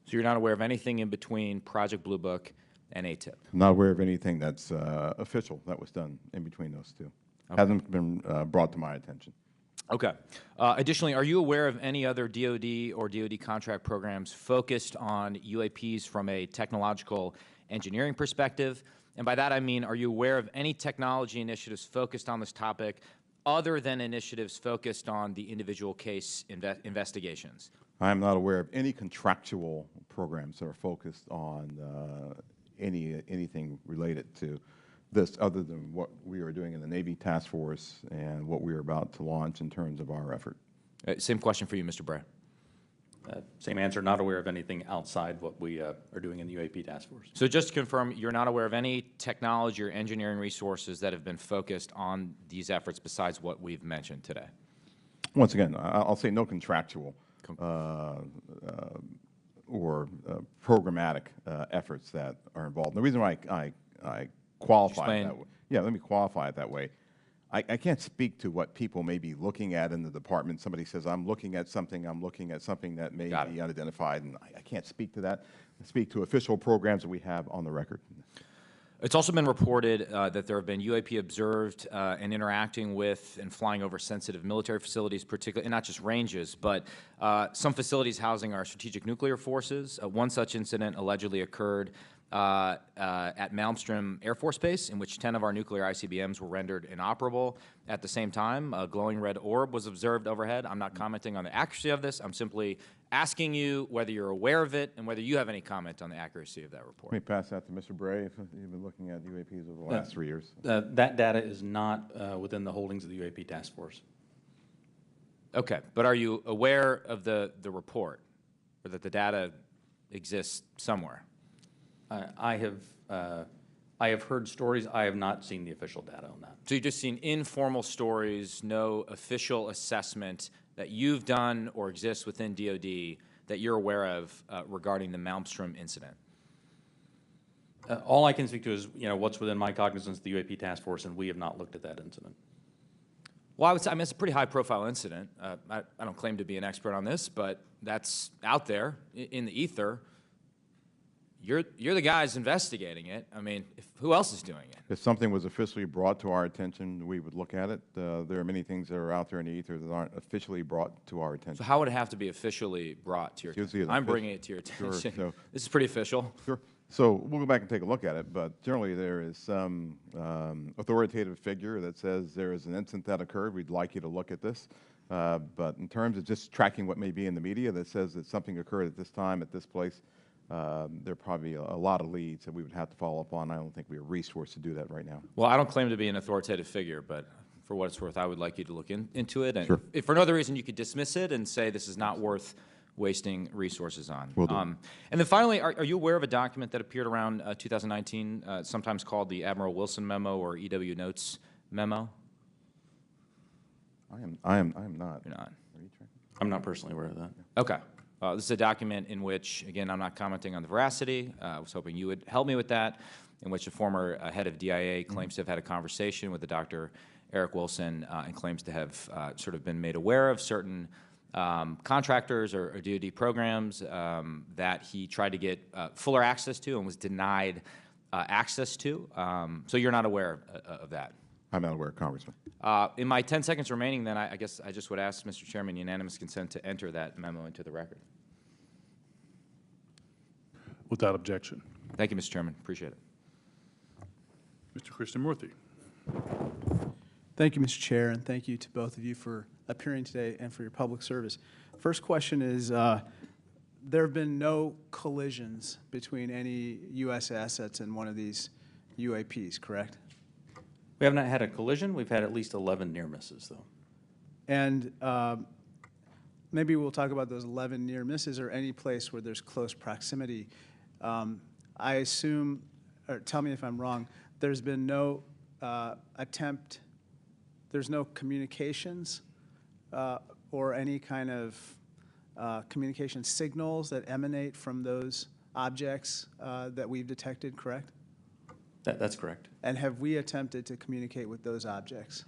So you're not aware of anything in between Project Blue Book and ATIP? I'm not aware of anything that's official that was done in between those two. Hasn't been brought to my attention. Okay. Additionally, are you aware of any other DoD or DoD contract programs focused on UAPs from a technological engineering perspective? And by that I mean, are you aware of any technology initiatives focused on this topic other than initiatives focused on the individual case investigations? I am not aware of any contractual programs that are focused on anything related to this other than what we are doing in the Navy Task Force and what we are about to launch in terms of our effort. Same question for you, Mr. Bray. Same answer, not aware of anything outside what we are doing in the UAP Task Force. So just to confirm, you're not aware of any technology or engineering resources that have been focused on these efforts besides what we've mentioned today? Once again, I'll say no contractual or programmatic efforts that are involved. And the reason why I qualify it that way, yeah, let me qualify it that way. I can't speak to what people may be looking at in the department. Somebody says, I'm looking at something that may be unidentified, and I can't speak to that. I speak to official programs that we have on the record. It's also been reported that there have been UAP observed and interacting with and flying over sensitive military facilities, particularly, and not just ranges, but some facilities housing our strategic nuclear forces. One such incident allegedly occurred at Malmstrom Air Force Base, in which 10 of our nuclear ICBMs were rendered inoperable. At the same time, a glowing red orb was observed overhead. I'm not commenting on the accuracy of this. I'm simply asking you whether you're aware of it and whether you have any comment on the accuracy of that report. Let me pass that to Mr. Bray, if you've been looking at UAPs over the last 3 years. That data is not within the holdings of the UAP Task Force. Okay, but are you aware of the report, or that the data exists somewhere? I have heard stories. I have not seen the official data on that. So you've just seen informal stories, no official assessment that you've done or exists within DoD that you're aware of regarding the Malmstrom incident? All I can speak to is what's within my cognizance of the UAP Task Force, and we have not looked at that incident. Well, I would say, I mean, it's a pretty high-profile incident. I don't claim to be an expert on this, but that's out there in the ether. You're the guys investigating it. I mean, who else is doing it? If something was officially brought to our attention, we would look at it. There are many things that are out there in the ether that aren't officially brought to our attention. So how would it have to be officially brought to your attention? I'm bringing it to your attention. Sure, so, this is pretty official. Sure. So we'll go back and take a look at it, but generally there is some authoritative figure that says there is an incident that occurred. We'd like you to look at this. But in terms of just tracking what may be in the media that says that something occurred at this time, at this place, there are probably a lot of leads that we would have to follow up on. I don't think we are resourced to do that right now. Well, I don't claim to be an authoritative figure, but for what it's worth, I would like you to look into it. And sure. if for no other reason, you could dismiss it and say this is not worth wasting resources on. Will do. And then finally, are you aware of a document that appeared around 2019, sometimes called the Admiral Wilson Memo or EW Notes Memo? I am not. You're not. Are you tracking? I'm not personally aware of that. Okay. This is a document in which, again, I'm not commenting on the veracity. I was hoping you would help me with that, in which a former head of DIA claims to have had a conversation with the Dr. Eric Wilson and claims to have sort of been made aware of certain contractors or DoD programs that he tried to get fuller access to and was denied access to. So you're not aware of that? I'm not aware, Congressman. In my 10 seconds remaining, then, I guess I just would ask, Mr. Chairman, unanimous consent to enter that memo into the record. Without objection. Thank you, Mr. Chairman. Appreciate it. Mr. Krishnamurthy. Thank you, Mr. Chair, and thank you to both of you for appearing today and for your public service. First question is, there have been no collisions between any U.S. assets and one of these UAPs, correct? We have not had a collision. We've had at least 11 near misses, though. And maybe we'll talk about those 11 near misses or any place where there's close proximity. I assume, or tell me if I'm wrong, there's been no attempt, there's no communications or any kind of communication signals that emanate from those objects that we've detected, correct? That's correct. And have we attempted to communicate with those objects?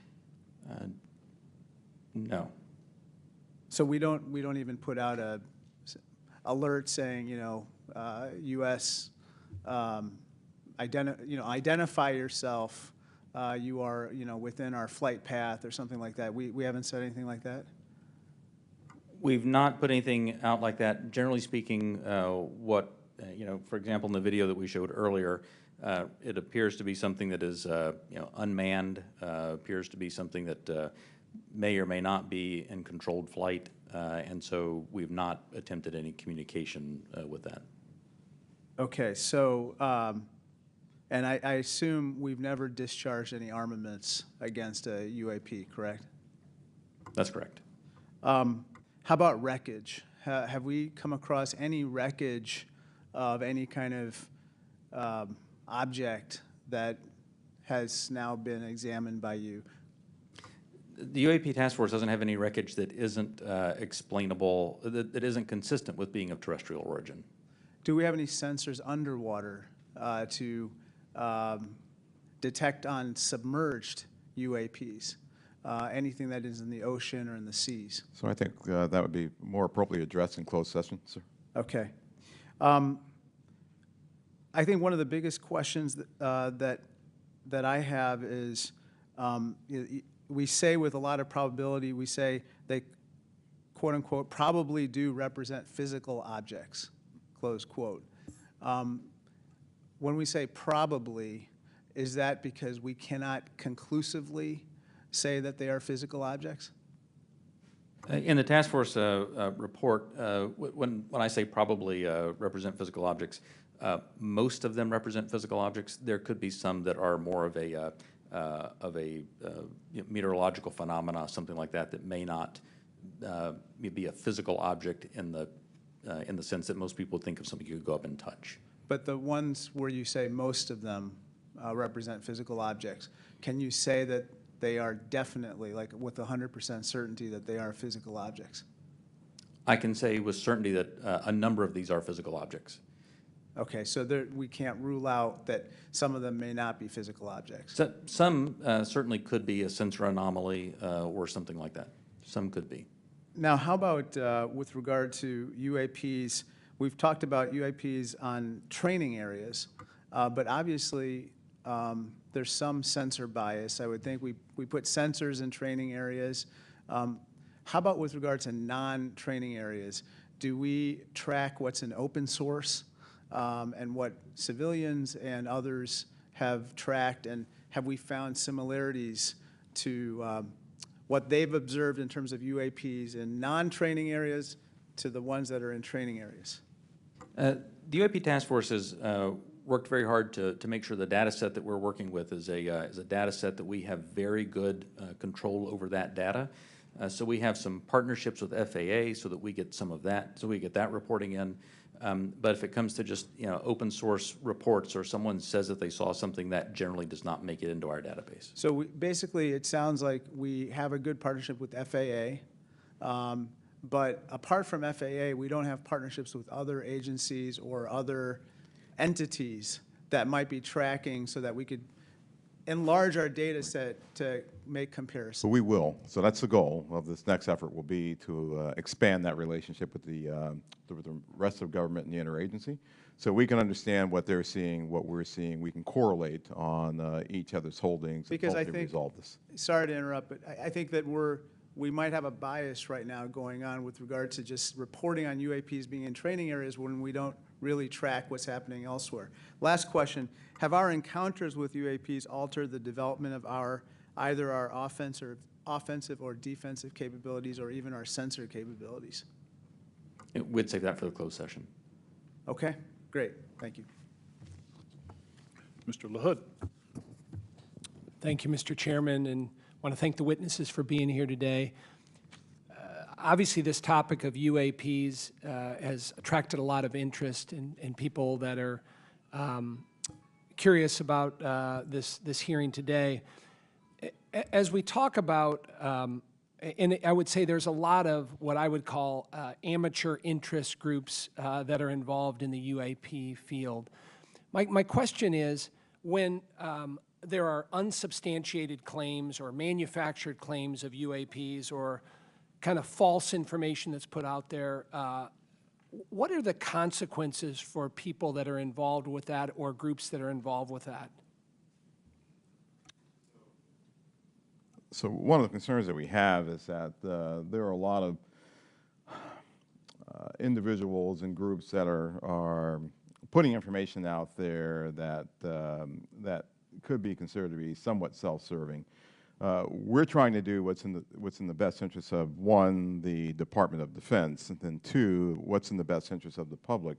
No. So we don't even put out a alert saying, U.S. Identify yourself you are, within our flight path or something like that. We haven't said anything like that? We've not put anything out like that. Generally speaking, for example, in the video that we showed earlier, it appears to be something that is, unmanned, appears to be something that may or may not be in controlled flight, and so we've not attempted any communication with that. Okay, so, and I assume we've never discharged any armaments against a UAP, correct? That's correct. How about wreckage? Have we come across any wreckage of any kind of object that has now been examined by you? The UAP Task Force doesn't have any wreckage that isn't explainable, that isn't consistent with being of terrestrial origin. Do we have any sensors underwater to detect on submerged UAPs? Anything that is in the ocean or in the seas? So I think that would be more appropriately addressed in closed session, sir. Okay. I think one of the biggest questions that I have is, we say with a lot of probability, we say they, quote unquote, probably do represent physical objects, close quote. When we say probably, is that because we cannot conclusively say that they are physical objects? In the task force report, when I say probably represent physical objects, most of them represent physical objects. There could be some that are more of a meteorological phenomena, something like that, that may not be a physical object in the sense that most people think of something you could go up and touch. But the ones where you say most of them represent physical objects, can you say that they are definitely, like with 100% certainty, that they are physical objects? I can say with certainty that a number of these are physical objects. Okay, so we can't rule out that some of them may not be physical objects. So, some certainly could be a sensor anomaly or something like that. Some could be. Now, how about with regard to UAPs? We've talked about UAPs on training areas, but obviously there's some sensor bias. I would think we put sensors in training areas. How about with regard to non-training areas? Do we track what's in open source and what civilians and others have tracked, and have we found similarities to what they've observed in terms of UAPs in non-training areas to the ones that are in training areas? The UAP Task Force has worked very hard to make sure the data set that we're working with is a data set that we have very good control over that data. So we have some partnerships with FAA so that we get some of that, so we get that reporting in. But if it comes to just open source reports or someone says that they saw something, that generally does not make it into our database. So basically, it sounds like we have a good partnership with FAA, but apart from FAA, we don't have partnerships with other agencies or other entities that might be tracking so that we could enlarge our data set to make comparisons. So we will. So that's the goal of this next effort, will be to expand that relationship with the rest of government and the interagency, so we can understand what they're seeing, what we're seeing. We can correlate on each other's holdings Because and I hopefully think, resolve this. sorry to interrupt, but I think that we might have a bias right now going on with regard to just reporting on UAPs being in training areas when we don't really track what's happening elsewhere. Last question, have our encounters with UAPs altered the development of either our offensive or defensive capabilities, or even our sensor capabilities? We'd save that for the closed session. Okay, great, thank you. Mr. LaHood. Thank you, Mr. Chairman, and want to thank the witnesses for being here today. Obviously, this topic of UAPs has attracted a lot of interest in people that are curious about this hearing today. As we talk about, and I would say there's a lot of what I would call amateur interest groups that are involved in the UAP field. My question is, when there are unsubstantiated claims or manufactured claims of UAPs or kind of false information that's put out there, what are the consequences for people that are involved with that or groups that are involved with that? So one of the concerns that we have is that there are a lot of individuals and groups that are putting information out there that that could be considered to be somewhat self-serving. We're trying to do what's in the best interest of, one, the Department of Defense, and then two, what's in the best interest of the public,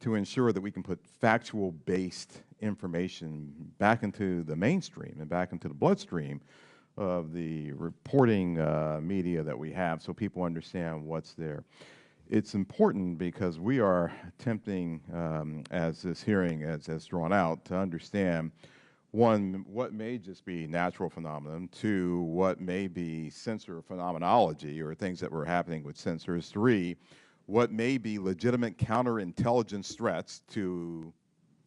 to ensure that we can put factual-based information back into the mainstream and back into the bloodstream of the reporting media that we have, so people understand what's there. It's important because we are attempting, as this hearing has drawn out, to understand, one, what may just be natural phenomenon, two, what may be sensor phenomenology or things that were happening with sensors, three, what may be legitimate counterintelligence threats to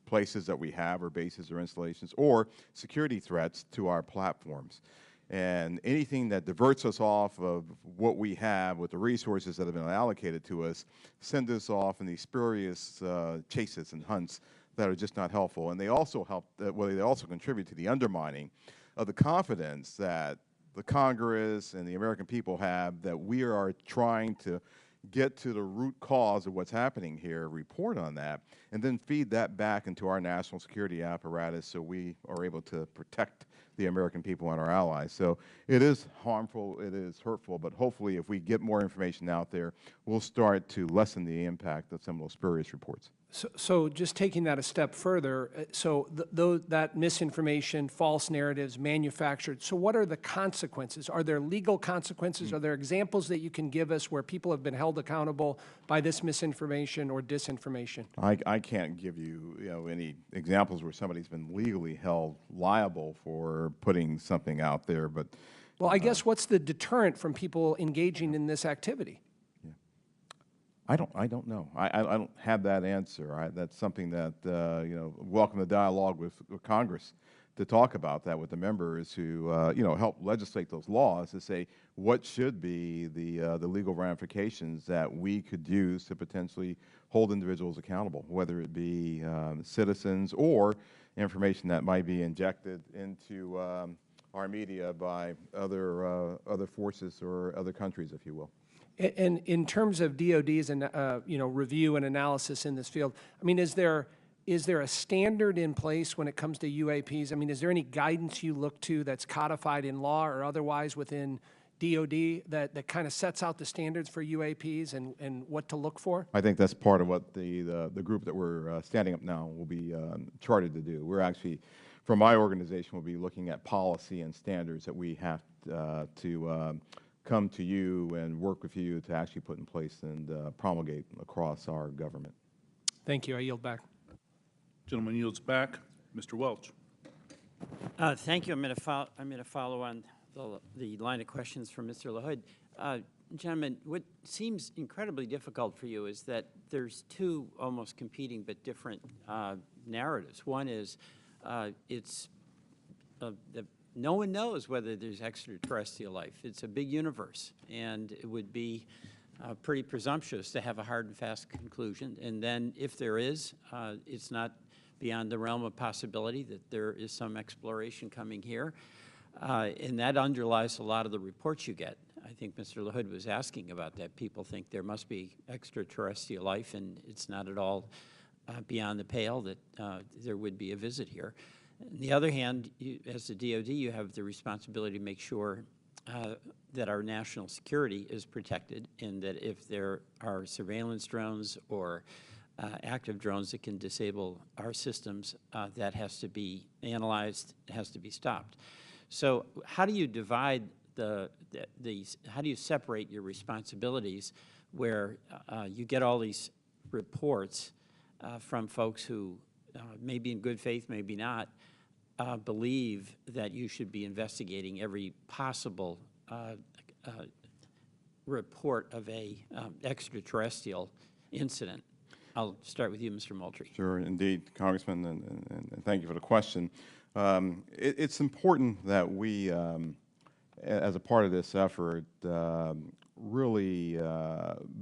places that we have or bases or installations, or security threats to our platforms. And anything that diverts us off of what we have with the resources that have been allocated to us, send us off in these spurious chases and hunts that are just not helpful. And they also they also contribute to the undermining of the confidence that the Congress and the American people have that we are trying to get to the root cause of what's happening here, report on that, and then feed that back into our national security apparatus so we are able to protect the American people and our allies. So it is harmful, it is hurtful, but hopefully if we get more information out there, we'll start to lessen the impact of some of those spurious reports. So just taking that a step further, that misinformation, false narratives, manufactured, so what are the consequences? Are there legal consequences? Are there examples that you can give us where people have been held accountable by this misinformation or disinformation? I can't give you, any examples where somebody's been legally held liable for putting something out there, but... Well, I guess what's the deterrent from people engaging in this activity? I don't know. I don't have that answer. That's something that, welcome the dialogue with Congress to talk about that with the members who, help legislate those laws to say what should be the legal ramifications that we could use to potentially hold individuals accountable, whether it be citizens or information that might be injected into our media by other forces or other countries, if you will. And in terms of DOD's review and analysis in this field, I mean, is there a standard in place when it comes to UAPs? I mean, is there any guidance you look to that's codified in law or otherwise within DOD that kind of sets out the standards for UAPs and what to look for? I think that's part of what the group that we're standing up now will be chartered to do. We're actually, from my organization, we'll be looking at policy and standards that we have to come to you and work with you to actually put in place and promulgate across our government. Thank you. I yield back. Gentleman yields back. Mr. Welch. Thank you. I'm going to follow on the line of questions from Mr. LaHood. Gentlemen, what seems incredibly difficult for you is that there's two almost competing but different narratives. One is no one knows whether there's extraterrestrial life. It's a big universe, and it would be pretty presumptuous to have a hard and fast conclusion. And then if there is, it's not beyond the realm of possibility that there is some exploration coming here. And that underlies a lot of the reports you get. I think Mr. LaHood was asking about that. People think there must be extraterrestrial life, and it's not at all beyond the pale that there would be a visit here. On the other hand, as the DOD, you have the responsibility to make sure that our national security is protected, and that if there are surveillance drones or active drones that can disable our systems, that has to be analyzed, has to be stopped. So how do you divide how do you separate your responsibilities where you get all these reports from folks who maybe in good faith, maybe not, believe that you should be investigating every possible report of a extraterrestrial incident? I'll start with you, Mr. Moultrie. Sure, indeed, Congressman, and thank you for the question. It's important that we, as a part of this effort, really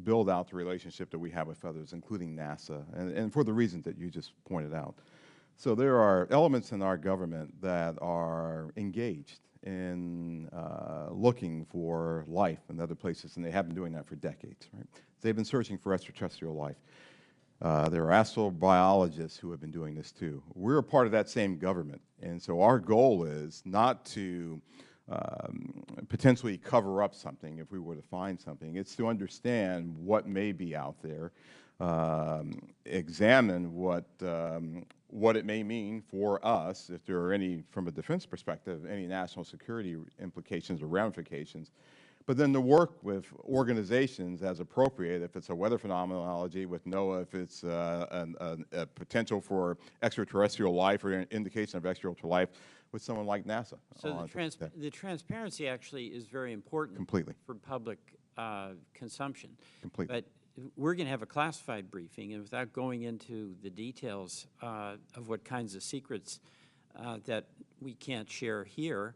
build out the relationship that we have with others, including NASA, and for the reasons that you just pointed out. So there are elements in our government that are engaged in looking for life in other places, and they have been doing that for decades, right? They've been searching for extraterrestrial life. There are astrobiologists who have been doing this too. We're a part of that same government, and so our goal is not to potentially cover up something if we were to find something. It's to understand what may be out there, examine what it may mean for us, if there are any, from a defense perspective, any national security implications or ramifications, but then to work with organizations as appropriate, if it's a weather phenomenology with NOAA, if it's a potential for extraterrestrial life or an indication of extraterrestrial life, with someone like NASA. So the transparency actually is very important. Completely. For public consumption. Completely. But we're going to have a classified briefing, and without going into the details of what kinds of secrets that we can't share here,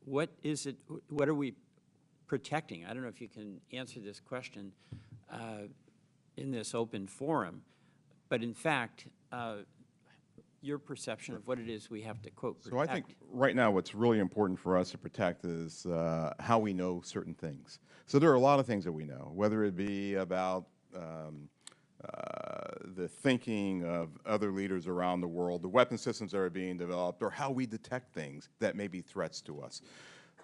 what is it, what are we protecting? I don't know if you can answer this question in this open forum, but in fact, your perception of what it is we have to, quote, protect. So I think right now what's really important for us to protect is how we know certain things. So there are a lot of things that we know, whether it be about the thinking of other leaders around the world, the weapon systems that are being developed, or how we detect things that may be threats to us.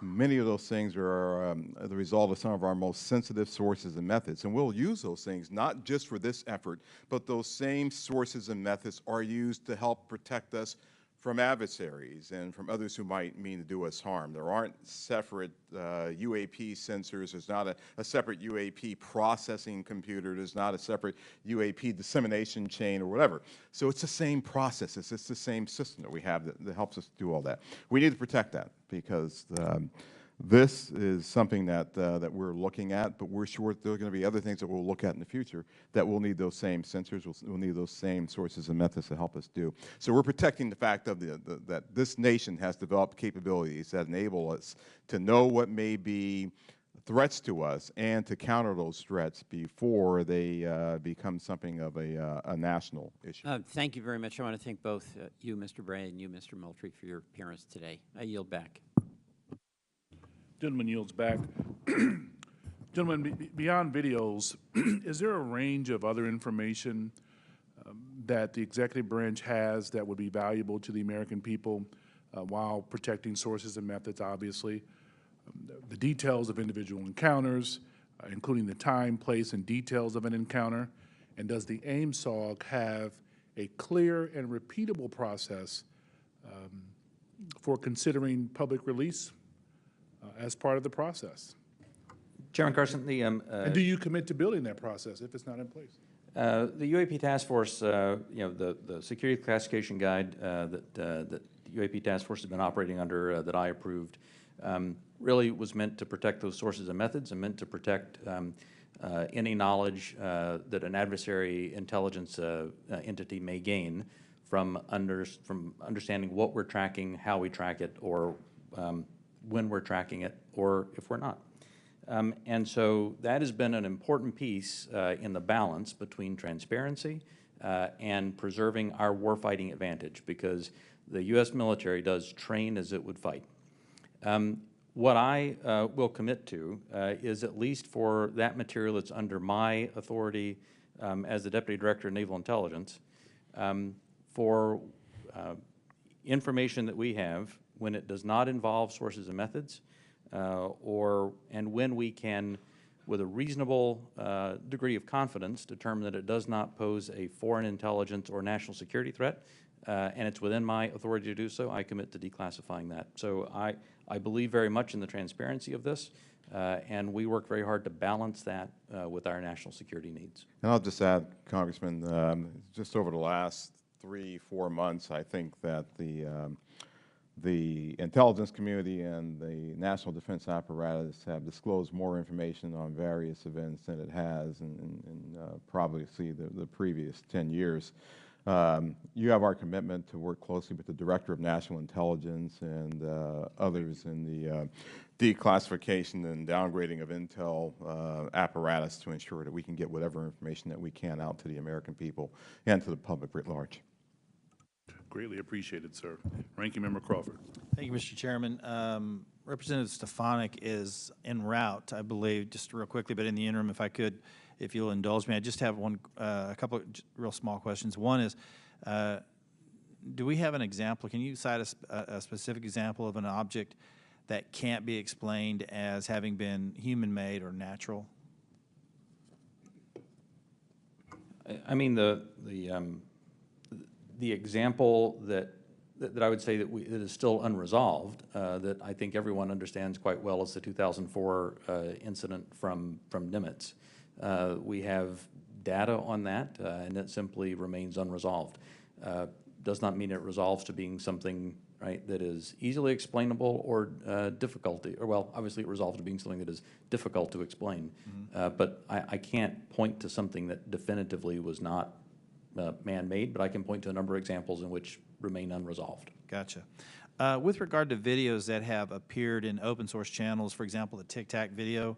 Many of those things are the result of some of our most sensitive sources and methods, and we'll use those things not just for this effort, but those same sources and methods are used to help protect us from adversaries and from others who might mean to do us harm. There aren't separate UAP sensors. There's not a separate UAP processing computer. There's not a separate UAP dissemination chain or whatever. So it's the same process. It's the same system that we have that helps us do all that. We need to protect that because this is something that we're looking at, but we're sure there are going to be other things that we'll look at in the future that will need those same sensors, we'll need those same sources and methods to help us do. So we're protecting the fact of that this nation has developed capabilities that enable us to know what may be threats to us and to counter those threats before they become something of a national issue. Thank you very much. I want to thank both you, Mr. Bray, and you, Mr. Moultrie, for your appearance today. I yield back. Gentleman yields back. Gentlemen, beyond videos, is there a range of other information that the executive branch has that would be valuable to the American people while protecting sources and methods, obviously? The details of individual encounters, including the time, place, and details of an encounter, and does the AIMSOG have a clear and repeatable process for considering public release as part of the process? Chairman Carson, the and do you commit to building that process if it's not in place? The UAP Task Force, you know, the security classification guide that the UAP Task Force has been operating under that I approved really was meant to protect those sources and methods and meant to protect any knowledge that an adversary intelligence entity may gain from understanding what we're tracking, how we track it, or when we're tracking it, or if we're not. And so that has been an important piece in the balance between transparency and preserving our warfighting advantage, because the U.S. military does train as it would fight. What I will commit to is, at least for that material that's under my authority as the Deputy Director of Naval Intelligence, for information that we have when it does not involve sources and methods, and when we can, with a reasonable degree of confidence, determine that it does not pose a foreign intelligence or national security threat, and it's within my authority to do so, I commit to declassifying that. So I believe very much in the transparency of this, and we work very hard to balance that with our national security needs. And I'll just add, Congressman, just over the last 3-4 months, I think that the intelligence community and the national defense apparatus have disclosed more information on various events than it has in probably the previous 10 years. You have our commitment to work closely with the Director of National Intelligence and others in the declassification and downgrading of intel apparatus to ensure that we can get whatever information that we can out to the American people and to the public writ large. Greatly appreciated, sir. Ranking Member Crawford. Thank you, Mr. Chairman. Representative Stefanik is en route, I believe, just real quickly, but in the interim, if I could, if you'll indulge me, I just have a couple of real small questions. One is, do we have an example? Can you cite a specific example of an object that can't be explained as having been human-made or natural? I mean, the example that I would say that that is still unresolved, that I think everyone understands quite well, is the 2004 incident from Nimitz. We have data on that, and it simply remains unresolved. Does not mean it resolves to being something, right, that is easily explainable or well, obviously it resolves to being something that is difficult to explain. But I can't point to something that definitively was not man-made, but I can point to a number of examples in which remain unresolved. Gotcha. With regard to videos that have appeared in open source channels, for example, the Tic Tac video,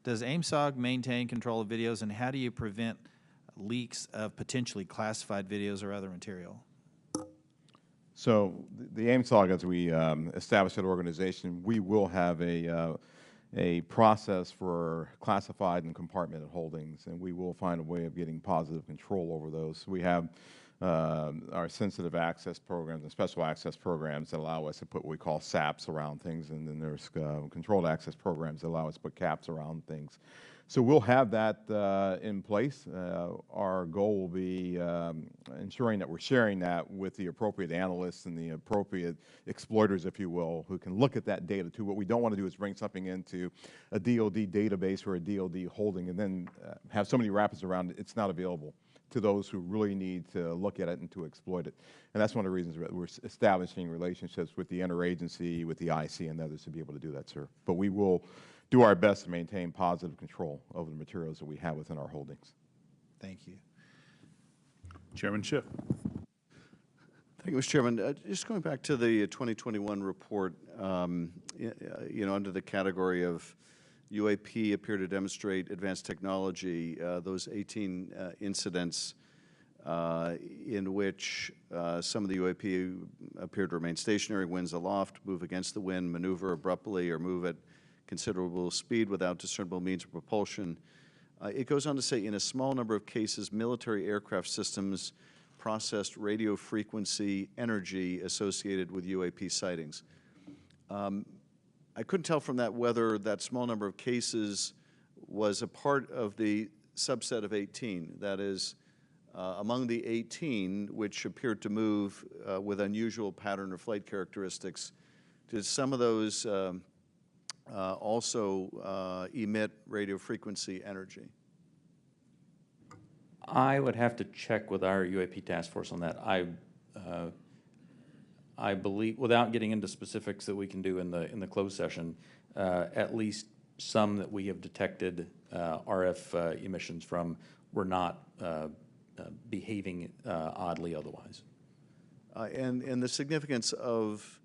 does AIMSOG maintain control of videos, and how do you prevent leaks of potentially classified videos or other material? So the AIMSOG, as we establish that organization, we will have a process for classified and compartmented holdings, and we will find a way of getting positive control over those. We have our sensitive access programs and special access programs that allow us to put what we call SAPs around things, and then there's controlled access programs that allow us to put caps around things. So we'll have that in place. Our goal will be ensuring that we're sharing that with the appropriate analysts and the appropriate exploiters, if you will, who can look at that data too. What we don't want to do is bring something into a DoD database or a DoD holding and then have so many wrappers around it, it's not available to those who really need to look at it and to exploit it. And that's one of the reasons we're establishing relationships with the interagency, with the IC and others to be able to do that, sir. But we will do our best to maintain positive control over the materials that we have within our holdings. Thank you. Chairman Schiff. Thank you, Mr. Chairman. Just going back to the 2021 report, you know, under the category of UAP appear to demonstrate advanced technology, those 18 incidents in which some of the UAP appear to remain stationary, winds aloft, move against the wind, maneuver abruptly, or move at considerable speed without discernible means of propulsion. It goes on to say, in a small number of cases, military aircraft systems processed radio frequency energy associated with UAP sightings. I couldn't tell from that whether that small number of cases was a part of the subset of 18, that is, among the 18 which appeared to move with unusual pattern or flight characteristics, did some of those also emit radio frequency energy? I would have to check with our UAP task force on that. I believe, without getting into specifics that we can do in the closed session, at least some that we have detected RF emissions from were not behaving oddly otherwise. And the significance of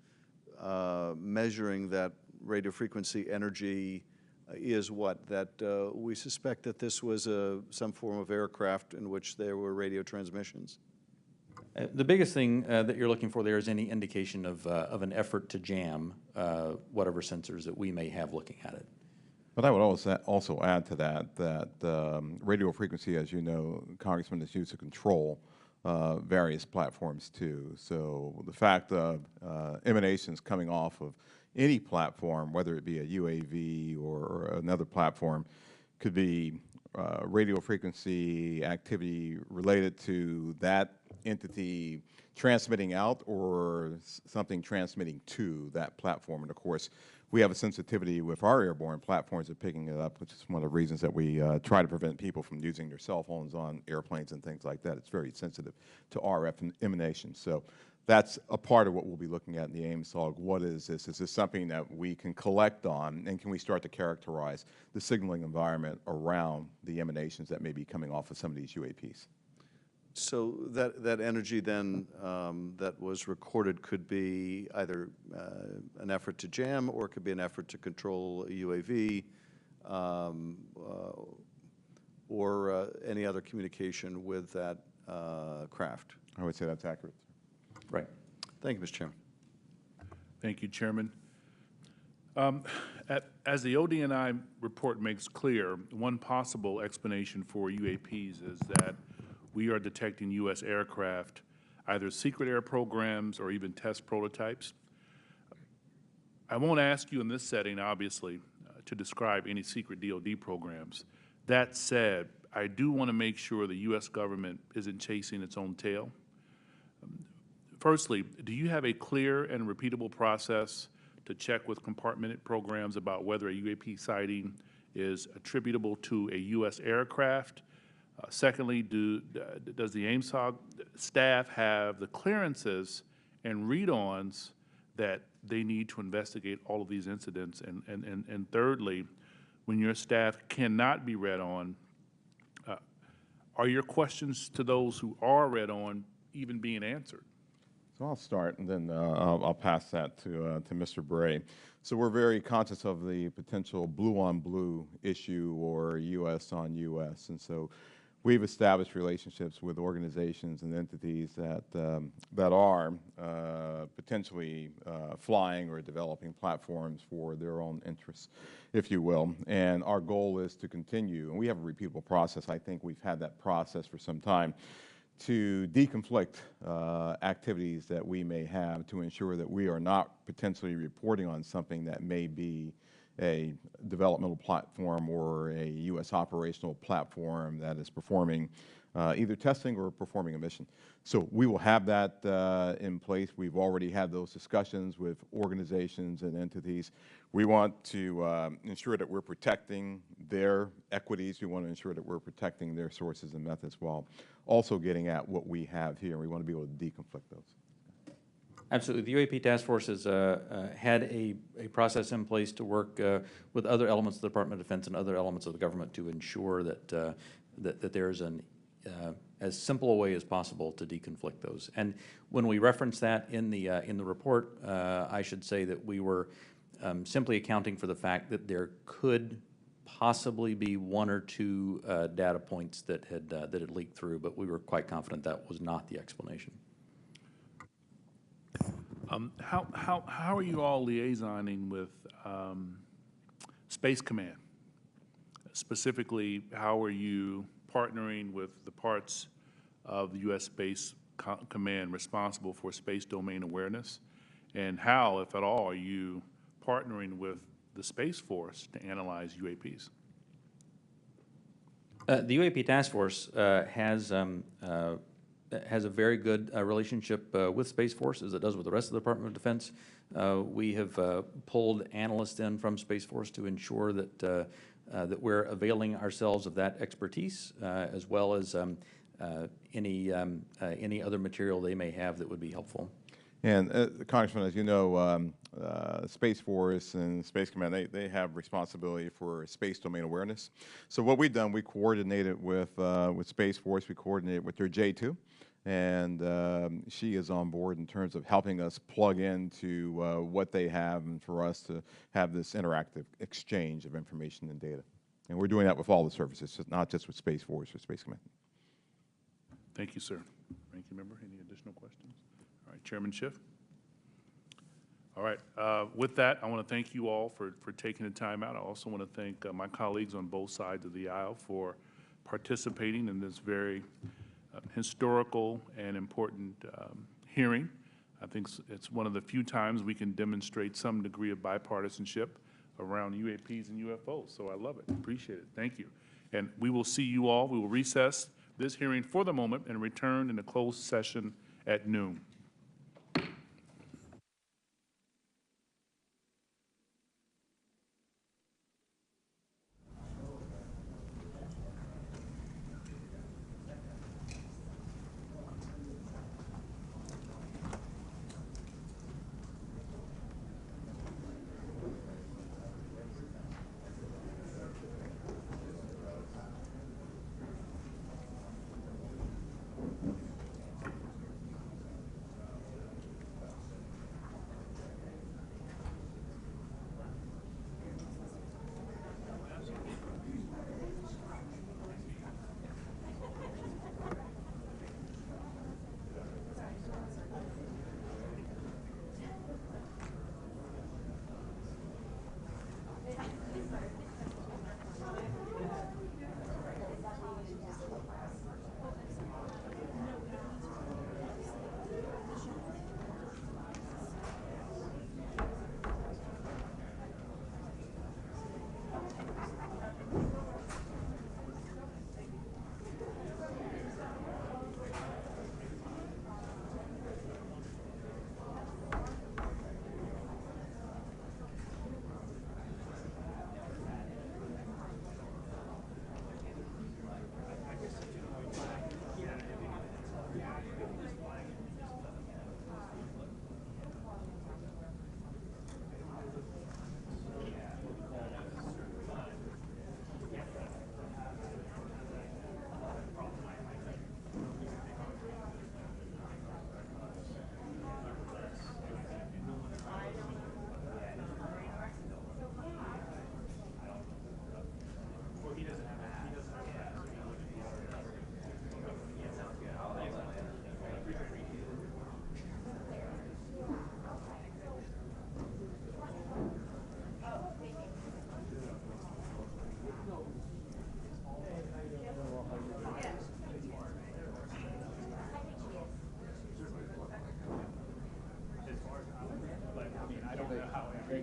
measuring that radio frequency energy is what? That we suspect that this was some form of aircraft in which there were radio transmissions? The biggest thing that you're looking for there is any indication of an effort to jam whatever sensors that we may have looking at it. But I would also add to that radio frequency, as you know, Congressman, is used to control various platforms too. So the fact of emanations coming off of any platform, whether it be a UAV or another platform, could be radio frequency activity related to that entity transmitting out or something transmitting to that platform. And of course, we have a sensitivity with our airborne platforms of picking it up, which is one of the reasons that we try to prevent people from using their cell phones on airplanes and things like that. It's very sensitive to RF emanations. So that's a part of what we'll be looking at in the AIMSOG. What is this? Is this something that we can collect on, and can we start to characterize the signaling environment around the emanations that may be coming off of some of these UAPs? So that energy then that was recorded could be either an effort to jam, or it could be an effort to control a UAV, or any other communication with that craft. I would say that's accurate. Right. Thank you, Mr. Chairman. Thank you, Chairman. As the ODNI report makes clear, one possible explanation for UAPs is that we are detecting U.S. aircraft, either secret air programs or even test prototypes. I won't ask you in this setting, obviously, to describe any secret DoD programs. That said, I do want to make sure the U.S. government isn't chasing its own tail. Firstly, do you have a clear and repeatable process to check with compartmented programs about whether a UAP sighting is attributable to a U.S. aircraft? Secondly, does the AIMSOG staff have the clearances and read-ons that they need to investigate all of these incidents? And thirdly, when your staff cannot be read on, are your questions to those who are read on even being answered? So I'll start, and then I'll pass that to Mr. Bray. So we're very conscious of the potential blue-on-blue issue or U.S. on U.S., and so we've established relationships with organizations and entities that are potentially flying or developing platforms for their own interests, if you will. And our goal is to continue, and we have a repeatable process. I think we've had that process for some time, to deconflict activities that we may have to ensure that we are not potentially reporting on something that may be a developmental platform or a U.S. operational platform that is performing either testing or performing a mission. So we will have that in place. We've already had those discussions with organizations and entities. We want to ensure that we're protecting their equities. We want to ensure that we're protecting their sources and methods while also getting at what we have here. We want to be able to deconflict those. Absolutely. The UAP Task Force has had a process in place to work with other elements of the Department of Defense and other elements of the government to ensure that that there's an as simple a way as possible to deconflict those. And when we reference that in the report, I should say that we were simply accounting for the fact that there could possibly be one or two data points that had leaked through, but we were quite confident that was not the explanation. How are you all liaisoning with Space Command? Specifically, how are you partnering with the parts of the U.S. Space Command responsible for space domain awareness? And how, if at all, are you partnering with the Space Force to analyze UAPs? The UAP Task Force has a very good relationship with Space Force, as it does with the rest of the Department of Defense. We have pulled analysts in from Space Force to ensure that that we're availing ourselves of that expertise, as well as any other material they may have that would be helpful. And Congressman, as you know, Space Force and Space Command, they have responsibility for space domain awareness. So what we've done, we coordinated with Space Force, we coordinated with their J2, and she is on board in terms of helping us plug into what they have and for us to have this interactive exchange of information and data. And we're doing that with all the services, not just with Space Force or Space Command. Thank you, sir. Ranking member, any additional questions? All right, Chairman Schiff. All right, with that, I want to thank you all for taking the time out. I also want to thank my colleagues on both sides of the aisle for participating in this very historical and important hearing. I think it's one of the few times we can demonstrate some degree of bipartisanship around UAPs and UFOs, so I love it. Appreciate it. Thank you. And we will see you all. We will recess this hearing for the moment and return in a closed session at noon.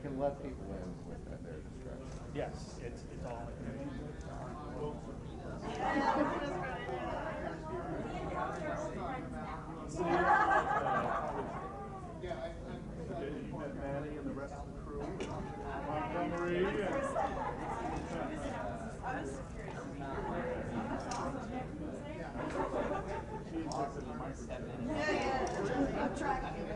can let people in with their discretion. Yes, it's all. You met Manny and the rest of the crew. Montgomery. I'm tracking.